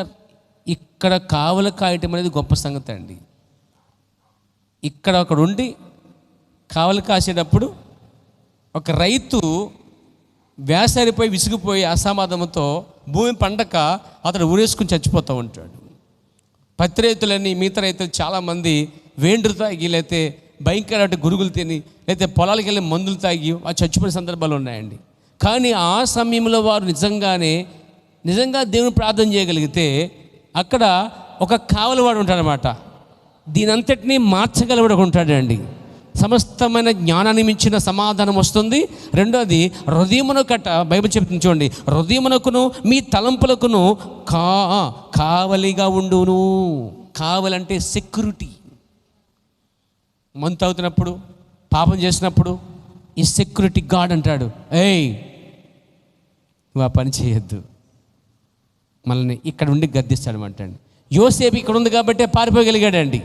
ఇక్కడ కావలి కాయటం అనేది గొప్ప సంగతి అండి. ఇక్కడ ఒకడు ఉండి కావలి కాసేటప్పుడు ఒక రైతు వేసరిపోయి విసిగిపోయి అసమాధానంతో భూమి పండక అతడు ఊరేసుకుని చచ్చిపోతూ ఉంటాడు. పత్తి రైతులని, మిగతా రైతులు చాలామంది వేండ్రు తాగి లేకపోతే భయంకరమైన గురుగులు తిని లేకపోతే పొలాలకు వెళ్ళి మందులు తాగి చచ్చిపోయిన సందర్భాలు ఉన్నాయండి. కానీ ఆ సమయంలో వారు నిజంగా దేవుని ప్రార్థన చేయగలిగితే అక్కడ ఒక కావలివాడు ఉంటాడనమాట. దీనంతటినీ మార్చగలవాడు ఉంటాడండి. సమస్తమైన జ్ఞానాన్ని మించిన సమాధానం వస్తుంది. రెండోది హృదయమునకట, బైబిల్ చెప్తుంది చూడండి, హృదయమునకును మీ తలంపులకును కావలిగా ఉండును. కావలంటే సెక్యూరిటీ. మంతు అవుతున్నప్పుడు, పాపం చేసినప్పుడు ఈ సెక్యూరిటీ గార్డ్ అంటాడు, ఏయ్ నువ్వు ఆ పని చేయొద్దు, మనల్ని ఇక్కడ ఉండి గద్దిస్తాడు అంటండి. యోసేపు ఇక్కడ ఉంది కాబట్టి పారిపోగలిగాడండి.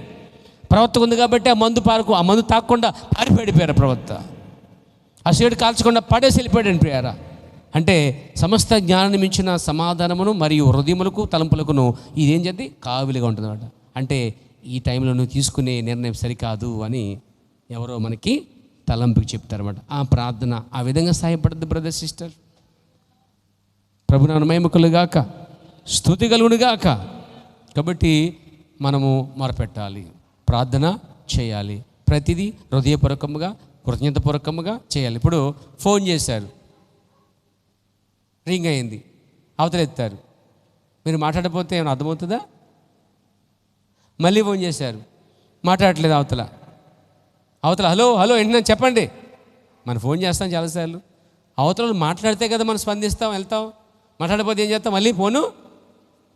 ప్రవక్త ఉంది కాబట్టి ఆ మందు తాకుండా పారిపోయాడు ప్రవక్త. ఆ సీడు కాల్చకుండా పడేసి వెళ్ళిపోయాడు ప్రియారా. అంటే సమస్త జ్ఞానాన్ని మించిన సమాధానమును మరియు హృదయములకు తలంపులకును ఇదేం చేద్ది? కావిలిగా ఉంటుంది అన్నమాట. అంటే ఈ టైంలో నువ్వు తీసుకునే నిర్ణయం సరికాదు అని ఎవరో మనకి తలంపుకి చెప్తారన్నమాట. ఆ ప్రార్థన ఆ విధంగా సహాయపడుతుంది బ్రదర్ సిస్టర్. ప్రభునామ మహిమకులుగాక, స్తుతి కలుగునుగాక. కాబట్టి మనము మొరపెట్టాలి, ప్రార్థన చేయాలి, ప్రతిదీ హృదయపూర్వకముగా కృతజ్ఞతాపూర్వకముగా చేయాలి. ఇప్పుడు ఫోన్ చేశారు, రింగ్ అయింది, అవతల ఎత్తారు, మీరు మాట్లాడకపోతే ఏమైనా అర్థమవుతుందా? మళ్ళీ ఫోన్ చేశారు, మాట్లాడట్లేదు అవతల హలో హలో ఏంటన్నా చెప్పండి. మనం ఫోన్ చేస్తాం చాలాసార్లు, అవతల మాట్లాడితే కదా మనం స్పందిస్తాం, వెళ్తాం. మాట్లాడకపోతే ఏం చేస్తాం? మళ్ళీ ఫోను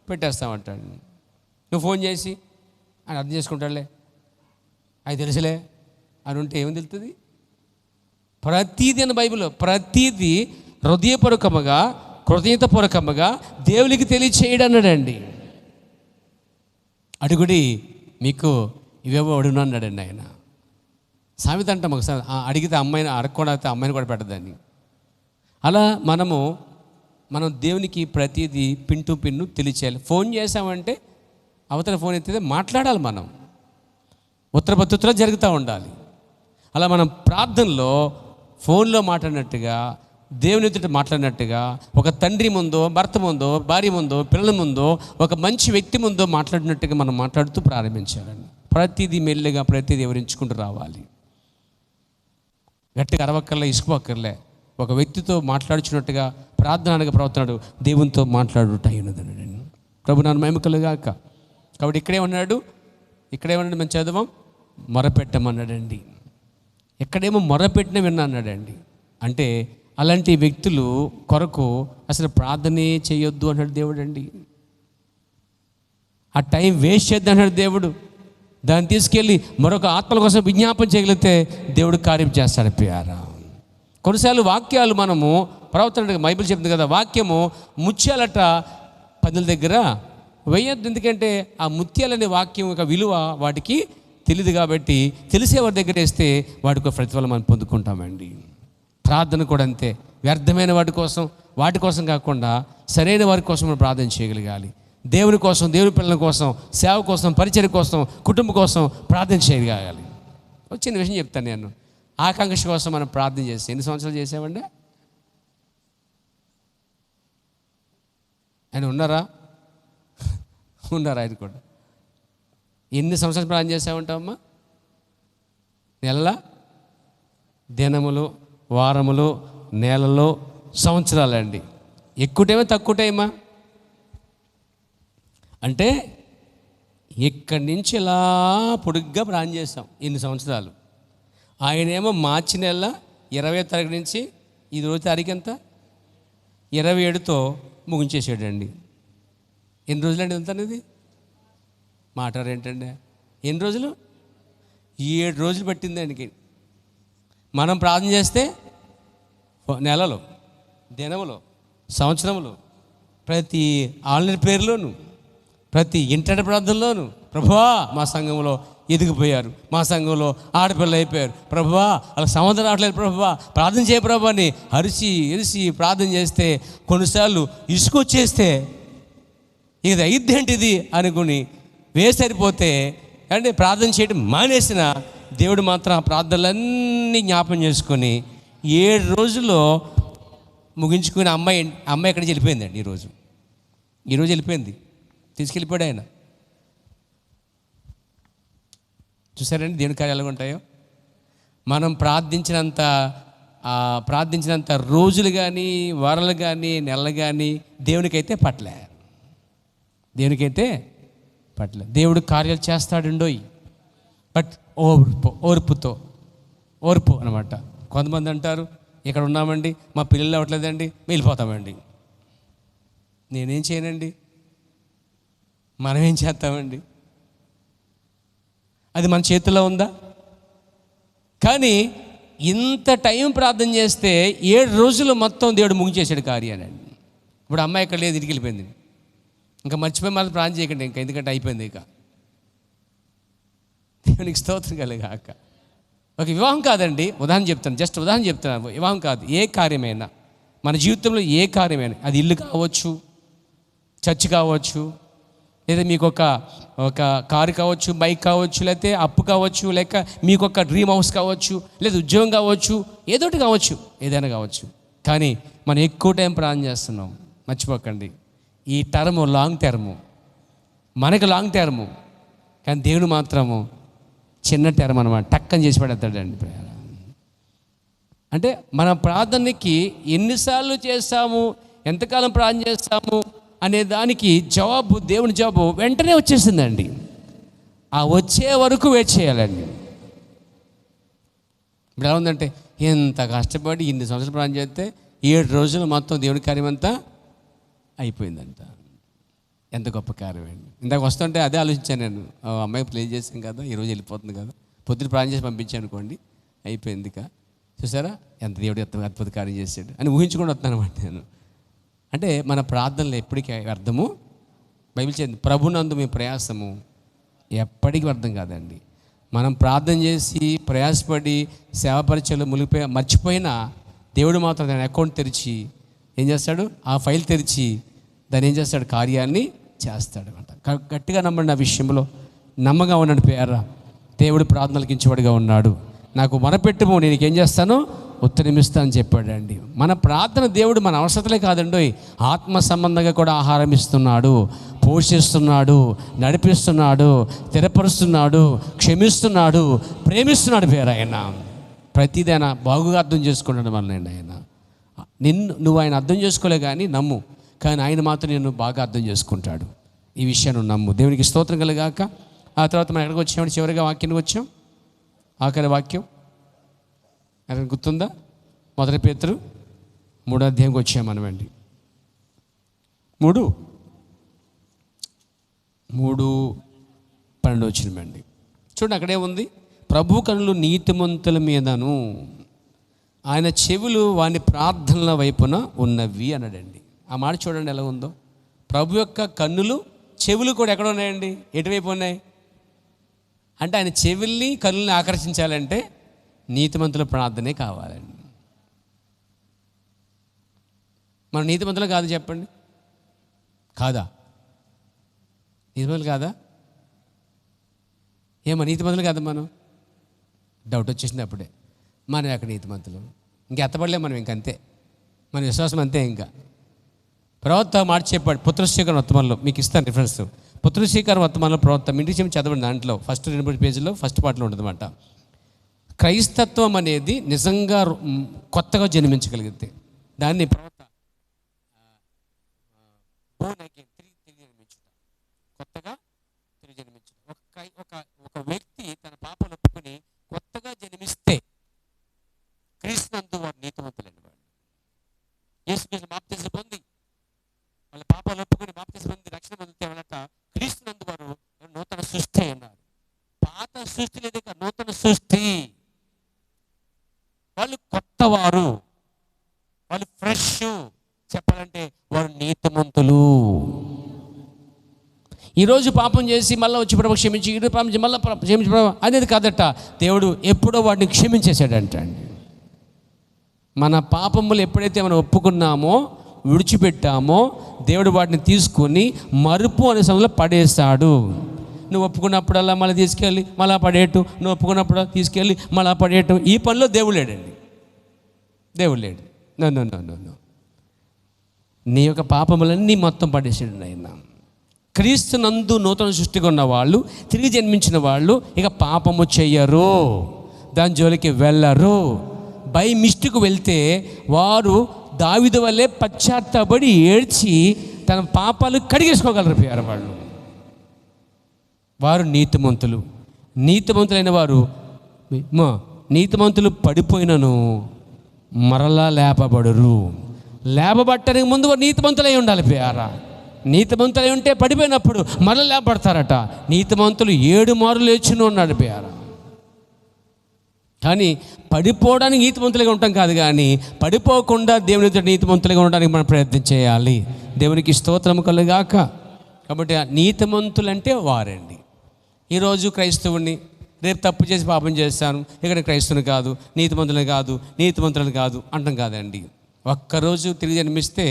పెట్టేస్తాం అంటాడు. నువ్వు ఫోన్ చేసి ఆయన అర్థం చేసుకుంటాడులే, అది తెలుసులే అని ఉంటే ఏమని తెలుస్తుంది? ప్రతీది అని బైబిల్లో ప్రతీది హృదయపూర్వకముగా కృతజ్ఞతాపూర్వకముగా దేవునికి తెలియచేయడం అన్నాడండి. అడుగుడి మీకు ఇవేవో అడుగును అన్నాడండి ఆయన. సామెత అంటాం ఒకసారి, అడిగితే అమ్మాయిని అడగకుండా అమ్మాయిని కూడా పెట్టదని. అలా మనం దేవునికి ప్రతిదీ పిన్ టు పిన్ను తెలియచేయాలి. ఫోన్ చేసామంటే అవతల ఫోన్ ఎత్తితే మాట్లాడాలి, మనం ఉత్తరపత్తులో జరుగుతూ ఉండాలి. అలా మనం ప్రార్థనలో ఫోన్లో మాట్లాడినట్టుగా, దేవుని ఎదుట మాట్లాడినట్టుగా, ఒక తండ్రి ముందో, భర్త ముందో, భార్య ముందో, పిల్లల ముందో, ఒక మంచి వ్యక్తి ముందో మాట్లాడినట్టుగా మనం మాట్లాడుతూ ప్రారంభించాలండి. ప్రతిదీ మెల్లిగా ప్రతిదీ వివరించుకుంటూ రావాలి. గట్టిగా అరవక్కర్లే, ఇసుకుపక్కర్లే, ఒక వ్యక్తితో మాట్లాడుచున్నట్టుగా ప్రార్థనగా ప్రవర్తనాడు దేవునితో మాట్లాడుట అయినదండి. ప్రభు నాన్న మహిమ కలుగాక. కాబట్టి ఇక్కడేమన్నాడు మనం చదవం, మొరపెట్టమన్నాడండి. ఎక్కడేమో మొరపెట్టిన విన్నా అన్నాడండి. అంటే అలాంటి వ్యక్తులు కొరకు అసలు ప్రార్థనే చేయొద్దు అన్నాడు దేవుడు అండి. ఆ టైం వేస్ట్ చేద్దాం అన్నాడు దేవుడు. దాన్ని తీసుకెళ్ళి మరొక ఆత్మల కోసం విజ్ఞాపన చేయగలిగితే దేవుడు కార్యం చేస్తాడు ప్రియారా. కొన్నిసార్లు వాక్యాలు మనము ప్రవర్తన, బైబిల్ చెప్తుంది కదా, వాక్యము ముత్యాలట పందుల దగ్గర వేయద్దు. ఎందుకంటే ఆ ముత్యాలనే వాక్యం యొక్క విలువ వాటికి తెలియదు కాబట్టి తెలిసేవారి దగ్గర వేస్తే వాటికి ప్రతిఫలం మనం పొందుకుంటామండి. ప్రార్థన కూడా అంతే. వ్యర్థమైన వాటి కోసం కాకుండా సరైన వారి కోసం మనం ప్రార్థన చేయగలగాలి. దేవుని కోసం, దేవుని పిల్లల కోసం, సేవ కోసం, పరిచర్య కోసం, కుటుంబం కోసం ప్రార్థన చేయగలగాలి. చిన్న విషయం చెప్తాను నేను. ఆకాంక్ష కోసం మనం ప్రార్థన చేస్తే ఎన్ని సంవత్సరాలు చేసామండి? ఆయన ఉన్నారా ఆయన కూడా. ఎన్ని సంవత్సరాలు ప్రార్థన చేసామంటామమ్మా? నెలల, దినములు, వారములు, నెలలు, సంవత్సరాలండి. ఎక్కువ టైమా తక్కువ టైమా? అంటే ఇక్కడి నుంచి ఇలా పొడుగ్గా ప్రార్థన చేస్తాం ఇన్ని సంవత్సరాలు. ఆయనేమో మార్చి నెల 20వ తారీఖు నుంచి ఈ రోజు తారీఖు ఎంత, 27తో ముగించేసాడండి. ఎన్ని రోజులండి ఎంత అనేది మాట్లాడారు ఏంటండి? ఎన్ని రోజులు? 7 రోజులు పట్టింది ఆయనకి. మనం ప్రార్థన చేస్తే నెలలు, దినములు, సంవత్సరములు, ప్రతి ఆన్లైన్ పేరులోను, ప్రతి ఇంటర్నెట్ ప్రార్థనలోను, ప్రభువా మా సంఘంలో ఎదిగిపోయారు, మా సంఘంలో ఆడపిల్లలు అయిపోయారు, ప్రభువా అలా సంబంధం రావట్లేదు, ప్రభువా ప్రార్థన చేయ ప్రభు అని అరిసి ప్రార్థన చేస్తే కొన్నిసార్లు ఇసుకొచ్చేస్తే ఇది అయిద్దేంటిది అనుకుని వేసరిపోతే అంటే ప్రార్థన చేయడం మానేసిన దేవుడు మాత్రం ఆ ప్రార్థనలన్నీ జ్ఞాపం చేసుకొని 7 రోజుల్లో ముగించుకుని అమ్మాయి ఎక్కడికి వెళ్ళిపోయిందండి. ఈరోజు వెళ్ళిపోయింది, తీసుకెళ్ళిపోయాడు ఆయన. చూసారండి దేవుని కార్యాలు ఎలా ఉంటాయో. మనం ప్రార్థించినంత రోజులు కానీ, వారాలు కానీ, నెలలు కానీ దేవునికైతే పట్టలే. దేవుడు కార్యాలు చేస్తాడుండోయ్. బట్ ఓర్పు అనమాట. కొంతమంది అంటారు, ఇక్కడ ఉన్నామండి, మా పిల్లలు అవ్వట్లేదండి, వెళ్ళిపోతామండి. నేనేం చేయనండి, మనం ఏం చేస్తామండి? అది మన చేతిలో ఉందా? కానీ ఇంత టైం ప్రార్థన చేస్తే 7 రోజులు మొత్తం దేవుడు ముగించేసాడు కార్యాన్ని. ఇప్పుడు అమ్మాయి ఇక్కడ లేదు, ఇంటికి వెళ్ళిపోయింది. ఇంకా మర్చిపోయి మళ్ళీ ప్రార్థన చేయకండి ఇంకా, ఎందుకంటే అయిపోయింది. ఇక దేవునికి స్తోత్రం కలిగాక. ఒక వివాహం కాదండి, ఉదాహరణ చెప్తున్నాను. వివాహం కాదు, ఏ కార్యమైనా మన జీవితంలో ఏ కార్యమైనా, అది ఇల్లు కావచ్చు, చర్చ్ కావచ్చు, లేదా మీకు ఒక కారు కావచ్చు, బైక్ కావచ్చు, లేకపోతే అప్పు కావచ్చు, లేక మీకు ఒక డ్రీమ్ హౌస్ కావచ్చు, లేదా ఉద్యోగం కావచ్చు, ఏదోటి కావచ్చు, ఏదైనా కావచ్చు. కానీ మనం ఎక్కువ టైం ప్రార్థన చేస్తున్నాం. మర్చిపోకండి, ఈ టర్ము లాంగ్ టర్ము, మనకు లాంగ్ టర్ము, కానీ దేవుడు మాత్రము చిన్న టర్మ్ అనమాట. టక్కని చేసి పడేస్తాడండి. అంటే మన ప్రార్థనకి ఎన్నిసార్లు చేస్తాము, ఎంతకాలం ప్రార్థన చేస్తాము అనే దానికి దేవుని జవాబు వెంటనే వచ్చేసిందండి. ఆ వచ్చే వరకు వెయిట్ చేయాలండి. ఇప్పుడు ఎలా ఉందంటే, ఎంత కష్టపడి ఇన్ని సంవత్సరాలు ప్రార్థన చేస్తే 7 రోజులు మొత్తం దేవుని కార్యం అంతా అయిపోయిందంట. ఎంత గొప్ప కార్యం అండి. ఇందాక వస్తుంటే అదే ఆలోచించాను నేను. అమ్మాయి ప్లే చేసాం కదా, ఈరోజు వెళ్ళిపోతుంది కదా, పొద్దున ప్రార్థన చేసి పంపించాను అనుకోండి, అయిపోయింది. చూసారా ఎంత దేవుడు అద్భుత కార్యం చేశాడు అని ఊహించుకొని వస్తాను అనమాట నేను. అంటే మన ప్రార్థనలు ఎప్పటికీ వ్యర్థము. బైబిల్ చెప్పింది, ప్రభునందు మీ ప్రయాసము ఎప్పటికీ వ్యర్థం కాదండి. మనం ప్రార్థన చేసి ప్రయాసపడి సేవ పరిచయలు మర్చిపోయినా దేవుడు మాత్రం దాని అకౌంట్ తెరిచి ఏం చేస్తాడు, ఆ ఫైల్ తెరిచి దాన్ని ఏం చేస్తాడు, కార్యాన్ని చేస్తాడు అనమాట. గట్టిగా నమ్మండి. ఆ విషయంలో నమ్మగా ఉన్నాడు పేర. దేవుడు ప్రార్థనలకు ఇచ్చేవాడుగా ఉన్నాడు. నాకు మొరపెట్టుము, నేను ఏం చేస్తాను, ఉత్తరమిస్తాను అని చెప్పాడండి. మన ప్రార్థన దేవుడు మన అవసరతలే కాదండి, ఆత్మ సంబంధంగా కూడా ఆహారం ఇస్తున్నాడు, పోషిస్తున్నాడు, నడిపిస్తున్నాడు, స్థిరపరుస్తున్నాడు, క్షమిస్తున్నాడు, ప్రేమిస్తున్నాడు పేరు ఆయన. ప్రతిదైనా బాగుగా అర్థం చేసుకున్నాడు మనల్ని ఆయన. నువ్వు ఆయన అర్థం చేసుకోలే కానీ నమ్ము, కానీ ఆయన మాత్రం నేను బాగా అర్థం చేసుకుంటాడు. ఈ విషయాన్ని నమ్ము. దేవునికి స్తోత్రం కలుగాక. ఆ తర్వాత మనం ఎక్కడికి వచ్చామంటే చివరిగా వాక్యానికి వచ్చాం. ఆఖరి వాక్యం ఎక్కడ గుర్తుందా? 1 పేతురు 3వ అధ్యాయంకి వచ్చాం మనమండి. 3:12 వచ్చినమండి. చూడండి, అక్కడే ఉంది, ప్రభు కనులు నీతిమంతుల మీదను ఆయన చెవులు వాని ప్రార్థనల వైపున ఉన్నవి అన్నాడండి. ఆ మాట చూడండి ఎలా ఉందో. ప్రభు యొక్క కన్నులు చెవులు కూడా ఎక్కడ ఉన్నాయండి? ఎటువైపు ఉన్నాయి అంటే ఆయన చెవుల్ని కన్నుల్ని ఆకర్షించాలంటే నీతిమంతుల ప్రార్థనే కావాలండి. మనం నీతిమంతులు కాదు చెప్పండి, కాదా? నీతిమంతులు కాదా? ఏమో నీతిమంతులు కాదా? మనం డౌట్ వచ్చేసింది అప్పుడే. మనం ఎక్కడ నీతిమంతులు? ఇంకెత్తపడలేము మనం, ఇంకంతే. మన విశ్వాసం అంతే. ఇంకా ప్రవక్త మాట చెప్పాడు పుత్రస్వీకారం వర్తమానంలో, మీకు ఇస్తాను రిఫరెన్స్. పుత్రస్వీకారం వర్తమానంలో ప్రవక్త ఇంటికి చెప్పి చదవండి. దాంట్లో ఫస్ట్ 2 పేజీలో ఫస్ట్ పార్ట్లో ఉంటుందన్నమాట. క్రైస్తత్వం అనేది నిజంగా కొత్తగా జన్మించగలిగితే దాన్ని ప్రవక్త కొత్తగా తిరిగి జన్మించడం. ఒక వ్యక్తి తన పాపను ఒప్పుకొని కొత్తగా జన్మిస్తే క్రీస్తునందు వారు నీతిమంతులండి. వాడు యేసుక్రీస్తు బాప్తిసం పొంది వాళ్ళ పాపాలు ఒప్పుకొని బాప్తిసం పొంది రక్షణ పొందితే వాళ్ళట క్రీస్తునందు వారు నూతన సృష్టి అన్నారు. పాత సృష్టి లేదు, నూతన సృష్టి. వాళ్ళు కొత్తవారు, వాళ్ళు ఫ్రెష్. చెప్పాలంటే వారు నీతిమంతులు. ఈరోజు పాపం చేసి మళ్ళీ వచ్చి ప్రభు క్షమించి, ఈరోజు పాపం చేసి మళ్ళీ క్షమించి ప్రభు అనేది కాదట. దేవుడు ఎప్పుడో వాడిని క్షమించేశాడంట అండి. మన పాపములు ఎప్పుడైతే మనం ఒప్పుకున్నామో, విడిచిపెట్టామో, దేవుడు వాటిని తీసుకొని మరుపు అనే సమయంలో పడేస్తాడు. నువ్వు ఒప్పుకున్నప్పుడల్లా మళ్ళీ తీసుకెళ్ళి మళ్ళా పడేయటం, నువ్వు ఒప్పుకున్నప్పుడు తీసుకెళ్ళి మళ్ళా పడేయటం, ఈ పనిలో దేవుడు లేడండి. దేవుడు లేడు. No no no no no నీ యొక్క పాపములన్నీ మొత్తం పడేసాడు ఆయన. క్రీస్తునందు నూతన సృష్టిగా ఉన్న వాళ్ళు, తిరిగి జన్మించిన వాళ్ళు ఇక పాపము చెయ్యరు, దాని జోలికి వెళ్ళరు. బై మిస్టేక్ వెళ్తే వారు దావీదు వల్లే పశ్చాత్తాపడి ఏడ్చి తన పాపాలు కడిగేసుకోగలరు. ప్రియారా, వారు నీతిమంతులు. నీతిమంతులైన వారు, నీతిమంతులు పడిపోయినను మరలా లేపబడరు. లేపబట్టడానికి ముందు వారు నీతిమంతులై ఉండాలి. ప్రియారా, నీతిమంతులై ఉంటే పడిపోయినప్పుడు మరలా లేపబడతారట. నీతిమంతులు 7 మారులు లేచును అన్నాడు. ప్రియారా, కానీ పడిపోవడానికి నీతిమంతులుగా ఉంటాం కాదు, కానీ పడిపోకుండా దేవుని ఎదుట నీతిమంతులుగా ఉండడానికి మనం ప్రయత్నం చేయాలి. దేవునికి స్తోత్రం కలుగాక. కాబట్టి నీతిమంతులంటే వారండి. ఈరోజు క్రైస్తవుని, రేపు తప్పు చేసి పాపం చేస్తాను, ఇక్కడ క్రైస్తవుని కాదు, నీతిమంతులని కాదు, నీతిమంతులని కాదు అంటాం కాదండి. ఒక్కరోజు తిరిగి జన్మిస్తే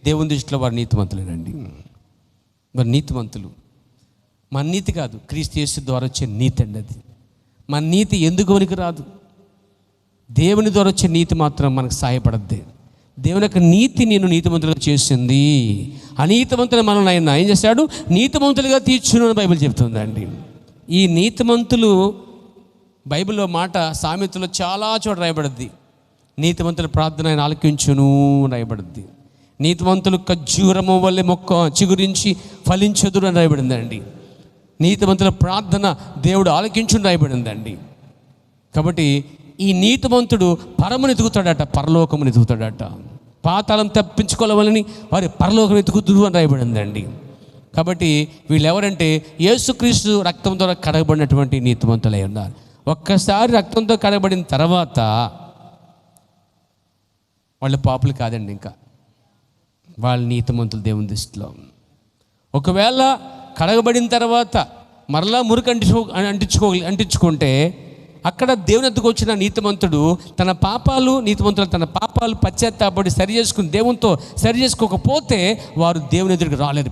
దేవుని దృష్టిలో వారు నీతిమంతులేనండి. వారు నీతిమంతులు. మన నీతి కాదు, క్రీస్తు యేసు ద్వారా వచ్చే నీతి అండి అది. మన నీతి ఎందుకు వరకు రాదు, దేవుని ద్వారా వచ్చే నీతి మాత్రం మనకు సహాయపడద్ది. దేవుని యొక్క నీతి నేను నీతిమంతులుగా చేసింది. అనీతిమంతులు మనల్ని ఆయన ఏం చేశాడు? నీతిమంతులుగా తీర్చును అని బైబిల్ చెప్తుందండి. ఈ నీతిమంతులు బైబిల్లో మాట సామెతలో చాలా చోట రాయబడుద్ది. నీతిమంతుల ప్రార్థన ఆయన ఆలకించును రాయబడుద్ది. నీతిమంతులు ఖర్జూరము వల్లే మొక్క చిగురించి ఫలించదురు అని రాయబడిందండి. నీతిమంతుల ప్రార్థన దేవుడు ఆలకించుని రాయబడిందండి. కాబట్టి ఈ నీతిమంతుడు పరమును ఎదుగుతాడట, పరలోకమును ఎదుగుతాడట. పాతాళం తప్పించుకోవాలని వారి పరలోకం ఎదుగుతుడు అని రాయబడిందండి. కాబట్టి వీళ్ళు ఎవరంటే యేసుక్రీస్తు రక్తం ద్వారా కడగబడినటువంటి నీతిమంతులై ఉన్నారు. ఒక్కసారి రక్తంతో కడగబడిన తర్వాత వాళ్ళు పాపులు కాదండి, ఇంకా వాళ్ళ నీతిమంతులు దేవుని దృష్టిలో. ఒకవేళ కడగబడిన తర్వాత మరలా మురికి అంటించుకుంటే అక్కడ దేవుని వద్దకు వచ్చిన నీతిమంతుడు తన పాపాలు, నీతిమంతులు తన పాపాలు పశ్చాత్తాపడి సరి చేసుకుని దేవునితో సరి చేసుకోకపోతే వారు దేవుని ఎదురుకి రాలేరు.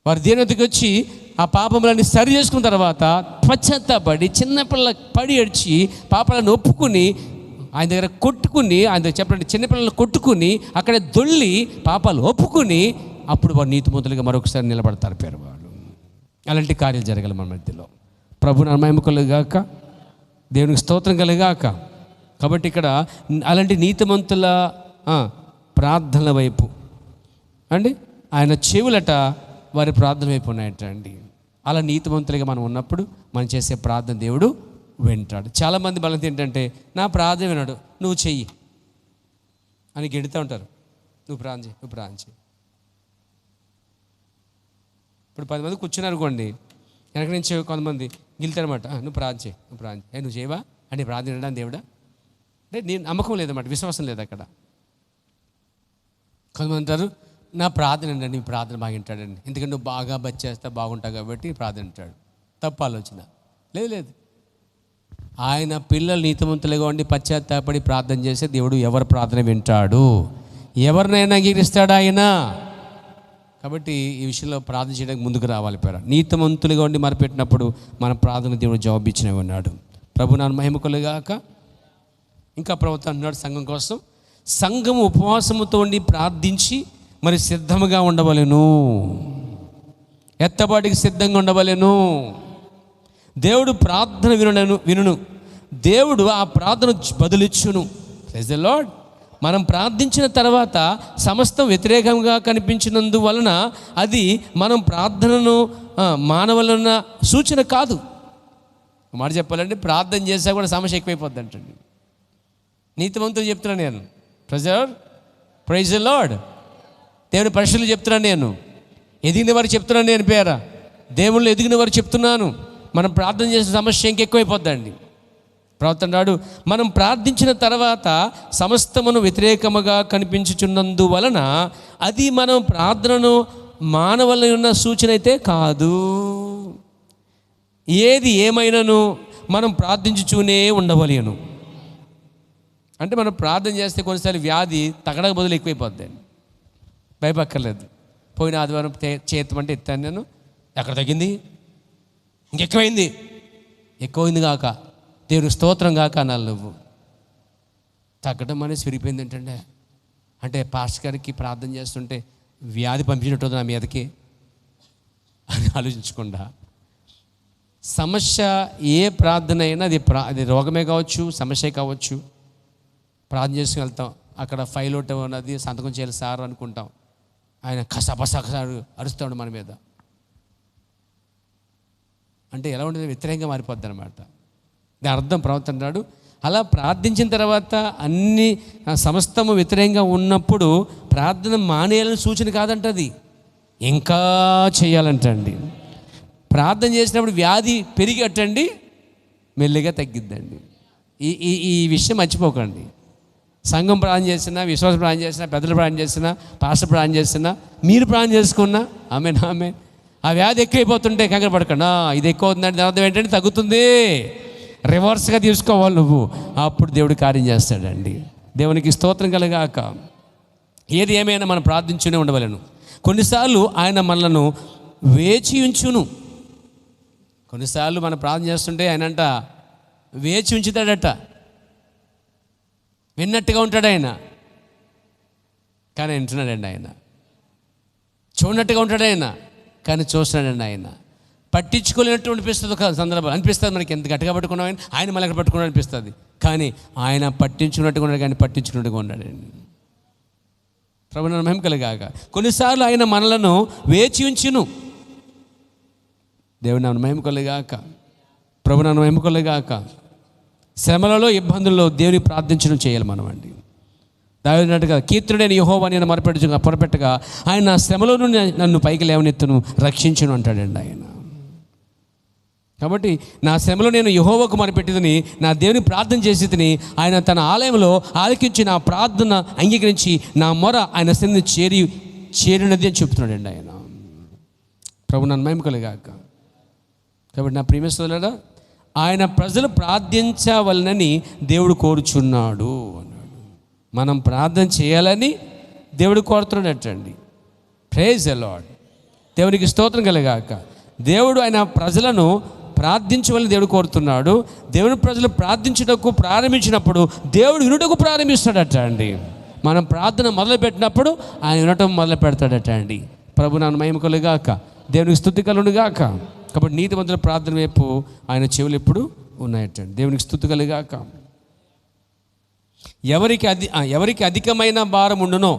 వారు దేవుని ఎదురుకి వచ్చి ఆ పాపములన్నీ సరి చేసుకున్న తర్వాత పశ్చాత్తాపడి చిన్నపిల్లల పడి ఏడ్చి పాపాలను ఒప్పుకుని ఆయన దగ్గర కొట్టుకుని, ఆయన దగ్గర చెప్పండి చిన్నపిల్లలు కొట్టుకుని అక్కడే దొల్లి పాపాలు ఒప్పుకుని అప్పుడు వారు నీతిమంతులుగా మరొకసారి నిలబడతారు. వాళ్ళు అలాంటి కార్యాలు జరగాలి మన మధ్యలో. ప్రభుని మహిమ కలుగాక, దేవునికి స్తోత్రం కలుగాక. కాబట్టి ఇక్కడ అలాంటి నీతిమంతుల ప్రార్థనల వైపు అండి ఆయన చెవులట వారి ప్రార్థన వైపు ఉన్నాయట అండి. అలా నీతిమంతులుగా మనం ఉన్నప్పుడు మనం చేసే ప్రార్థన దేవుడు వింటాడు. చాలామంది బలం ఏంటంటే నా ప్రార్థన వినడు, నువ్వు చెయ్యి అని గెడుతూ ఉంటారు. నువ్వు ప్రార్థన చేయి, నువ్వు ప్రార్థన చేయి. ఇప్పుడు 10 మంది కూర్చున్నారు అనుకోండి, వెనక నుంచి కొంతమంది గిలుతారన్నమాట. నువ్వు ప్రార్థన చేయి, నువ్వు ప్రార్థన చేయి, నువ్వు చేయవా అంటే ప్రార్థన వినడానికి దేవుడా అంటే నేను నమ్మకం లేదన్నమాట, విశ్వాసం లేదు అక్కడ. కొంతమంది అంటారు నా ప్రార్థన అండి, నీ ప్రార్థన బాగా వింటాడండి, ఎందుకంటే నువ్వు బాగా బచ్చేస్తా బాగుంటావు కాబట్టి ప్రార్థన వింటాడు. తప్పు ఆలోచన. లేదు, ఆయన పిల్లలు నీతిమంతులుగా ఉండి పశ్చాత్తాపడి ప్రార్థన చేస్తే దేవుడు ఎవరి ప్రార్థన వింటాడు, ఎవరినైనా అంగీకరిస్తాడు ఆయన. కాబట్టి ఈ విషయంలో ప్రార్థన చేయడానికి ముందుకు రావాలి. నీతిమంతులుగా ఉండి మరపెట్టినప్పుడు మన ప్రార్థన దేవుడు జవాబిచ్చినే ఉన్నాడు. ప్రభు నాన్న మహిమ కలుగాక. ఇంకా ప్రభుత్వం అన్నాడు సంఘం కోసం, సంఘం ఉపవాసముతో ఉండి ప్రార్థించి మరి సిద్ధముగా ఉండవలెను, ఎత్తబాటికి సిద్ధంగా ఉండవలెను. దేవుడు ప్రార్థన వినును, దేవుడు ఆ ప్రార్థన బదులిచ్చును. Praise the lord. మనం ప్రార్థించిన తర్వాత సమస్తం వ్యతిరేకంగా కనిపించినందువలన అది మనం ప్రార్థనను మానవలన్న సూచన కాదు. మాట చెప్పాలంటే ప్రార్థన చేసా కూడా సమస్య ఎక్కువైపోద్ది అంటండి. నీతిమంతులు చెప్తున్నాను నేను, ప్రైజ్ ది లార్డ్. దేవుని పరిశుద్ధులు చెప్తున్నాను నేను, ఎదిగిన వారు చెప్తున్నాను నేను, పేరా దేవుళ్ళు ఎదిగిన వారు చెప్తున్నాను. మనం ప్రార్థన చేసే సమస్య ఇంకెక్కువైపోద్దండి. ప్రవక్త అన్నాడు, మనం ప్రార్థించిన తర్వాత సమస్తమును వ్యతిరేకముగా కనిపించుచున్నందువలన అది మనం ప్రార్థనను మానవల ఉన్న సూచన అయితే కాదు. ఏది ఏమైనాను మనం ప్రార్థించుచూనే ఉండవలేను. అంటే మనం ప్రార్థన చేస్తే కొన్నిసార్లు వ్యాధి తగడక బదులు ఎక్కువైపోద్దండి. భయపక్కర్లేదు. పోయిన ఆదివారం చేతమంటే ఎత్తాను నేను, ఎక్కడ తగ్గింది, ఇంకెక్కువైంది, ఎక్కువైంది కాక దేవుని స్తోత్రం కాక అనాలి. నువ్వు తగ్గడం అనేది విరిగిపోయింది ఏంటంటే, అంటే పాస్టర్ గారికి ప్రార్థన చేస్తుంటే వ్యాధి పంపించినట్టు నా మీదకి అని ఆలోచించకుండా, సమస్య ఏ ప్రార్థన అయినా అది రోగమే కావచ్చు, సమస్య కావచ్చు, ప్రార్థన చేసుకుని వెళ్తాం. అక్కడ ఫైల్ ఒకటి ఉన్నది, సంతకం చేయాలి సార్ అనుకుంటాం. ఆయన కసపసాడు అరుస్తాడు మన మీద. అంటే ఎలా ఉంటుంది, వ్యతిరేకంగా మారిపోద్ది అనమాట. దాని అర్థం ప్రవక్త అన్నాడు, అలా ప్రార్థించిన తర్వాత అన్ని సమస్తము వ్యతిరేకంగా ఉన్నప్పుడు ప్రార్థన మానేయాలని సూచన కాదంట, అది ఇంకా చేయాలంటండి. ప్రార్థన చేసినప్పుడు వ్యాధి పెరిగట్టండి, మెల్లిగా తగ్గిద్దండి. ఈ విషయం మర్చిపోకండి. సంఘం ప్రార్థన చేసినా, విశ్వాసం ప్రార్థన చేసినా, పెద్దలు ప్రార్థన చేసినా, పాస్టర్ ప్రార్థన చేసినా, మీరు ప్రార్థన చేసుకున్నా ఆమె ఆ వ్యాధి ఎక్కువైపోతుంటే కంగారు పడకుండా ఇది ఎక్కువ అవుతుందంటే అర్థం ఏంటంటే తగ్గుతుంది. రివర్స్గా తీసుకోవాలి నువ్వు, అప్పుడు దేవుడు కార్యం చేస్తాడండి. దేవునికి స్తోత్రం కలగాక. ఏది ఏమైనా మనం ప్రార్థించునే ఉండవలను. కొన్నిసార్లు ఆయన మనలను వేచి ఉంచును. కొన్నిసార్లు మనం ప్రార్థన చేస్తుంటే ఆయన అంట వేచి ఉంచుతాడట. విన్నట్టుగా ఉంటాడు ఆయన, కానీ వింటున్నాడండి. ఆయన చూడనట్టుగా ఉంటాడు ఆయన, కానీ చూస్తున్నాడండి. ఆయన పట్టించుకోలేనట్టు అనిపిస్తుంది ఒక సందర్భం, అనిపిస్తుంది మనకి, ఎంత గట్టిగా పట్టుకున్నాం ఆయన మళ్ళీ ఎక్కడ పట్టుకున్నాడు అనిపిస్తుంది. కానీ ఆయన పట్టించుకున్నట్టుగా ఉన్నాడు, కానీ పట్టించుకున్నట్టుగా ఉన్నాడండి. ప్రభువుని మహిమ కలుగాక. కొన్నిసార్లు ఆయన మనలను వేచి ఉంచును. దేవుని మహిమ కలుగాక. ప్రభువుని మహిమ కలుగాక. శ్రమలలో ఇబ్బందుల్లో దేవుని ప్రార్థించడం చేయాలి మనం అండి. దావీదునట్టుగా కీర్తనుడైన యెహోవా నేను మొరపెట్టగా ఆయన నా శ్రమలో నుండి నన్ను పైకి లేవనెత్తును, రక్షించును అంటాడండి ఆయన. కాబట్టి నా శ్రమలో నేను యెహోవాకు మొరపెట్టిదని, నా దేవుని ప్రార్థన చేసి తిని, ఆయన తన ఆలయంలో ఆలకించి నా ప్రార్థన అంగీకరించి నా మొర ఆయన సన్నిధిని చేరినది అని చెప్తున్నాడండి ఆయన. ప్రభు నన్ను మహిమ కలుగాక. కాబట్టి నా ప్రియమైన సోదరులారా, ఆయన ప్రజలు ప్రార్థించవలనని దేవుడు కోరుచున్నాడు అన్నాడు. మనం ప్రార్థన చేయాలని దేవుడు కోరుతున్నాడటండి. Praise the lord. దేవునికి స్తోత్రం కలుగాక. దేవుడు ఆయన ప్రజలను ప్రార్థించవలని దేవుడు కోరుతున్నాడు. దేవుని ప్రజలు ప్రార్థించుటకు ప్రారంభించినప్పుడు దేవుడు వినుటకు ప్రారంభిస్తాడట అండి. మనం ప్రార్థన మొదలుపెట్టినప్పుడు ఆయన వినటం మొదలు పెడతాడట అండి. ప్రభు నాన్న మహిమ కలుగాక. దేవునికి స్తుతి కలుగుగాక. కాబట్టి నీతిమంతుల ప్రార్థన వైపు ఆయన చెవులు ఎప్పుడు ఉన్నాయటండి. దేవునికి స్తుతి కలుగాక. ఎవరికి అధికమైన భారం ఉండునో,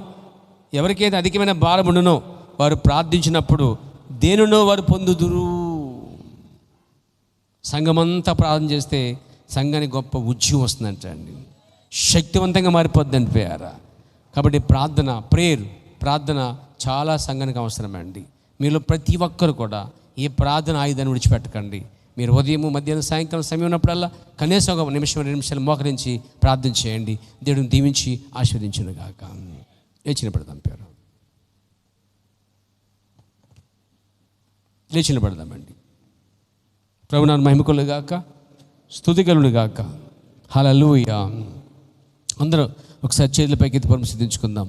ఎవరికైతే అధికమైన భారం ఉండునో వారు ప్రార్థించినప్పుడు దేనినో వారు పొందుదురు. సంఘమంతా ప్రార్థన చేస్తే సంఘానికి గొప్ప ఉద్యమం వస్తుందంట అండి, శక్తివంతంగా మారిపోద్దండి ప్రియారా. కాబట్టి ప్రార్థన చాలా సంఘానికి అవసరమండి. మీలో ప్రతి ఒక్కరు కూడా ఈ ప్రార్థన ఆయుధాన్ని విడిచిపెట్టకండి. మీరు ఉదయం, మధ్యాహ్నం, సాయంకాలం సమయం ఉన్నప్పుడల్లా కనీసం ఒక నిమిషం 2 నిమిషాలు మోకరించి ప్రార్థన చేయండి. దేవుడిని దీవించి ఆశీర్వదించును గాక. లేచిన పడదాం పేరు, లేచిన పడదామండి. ప్రభునామ మహిమకులు గాక, స్తుతికలుడు గాక. హల్లెలూయా. అందరూ ఒకసారి చేతులపైకి ఎత్తి సిద్ధించుకుందాం.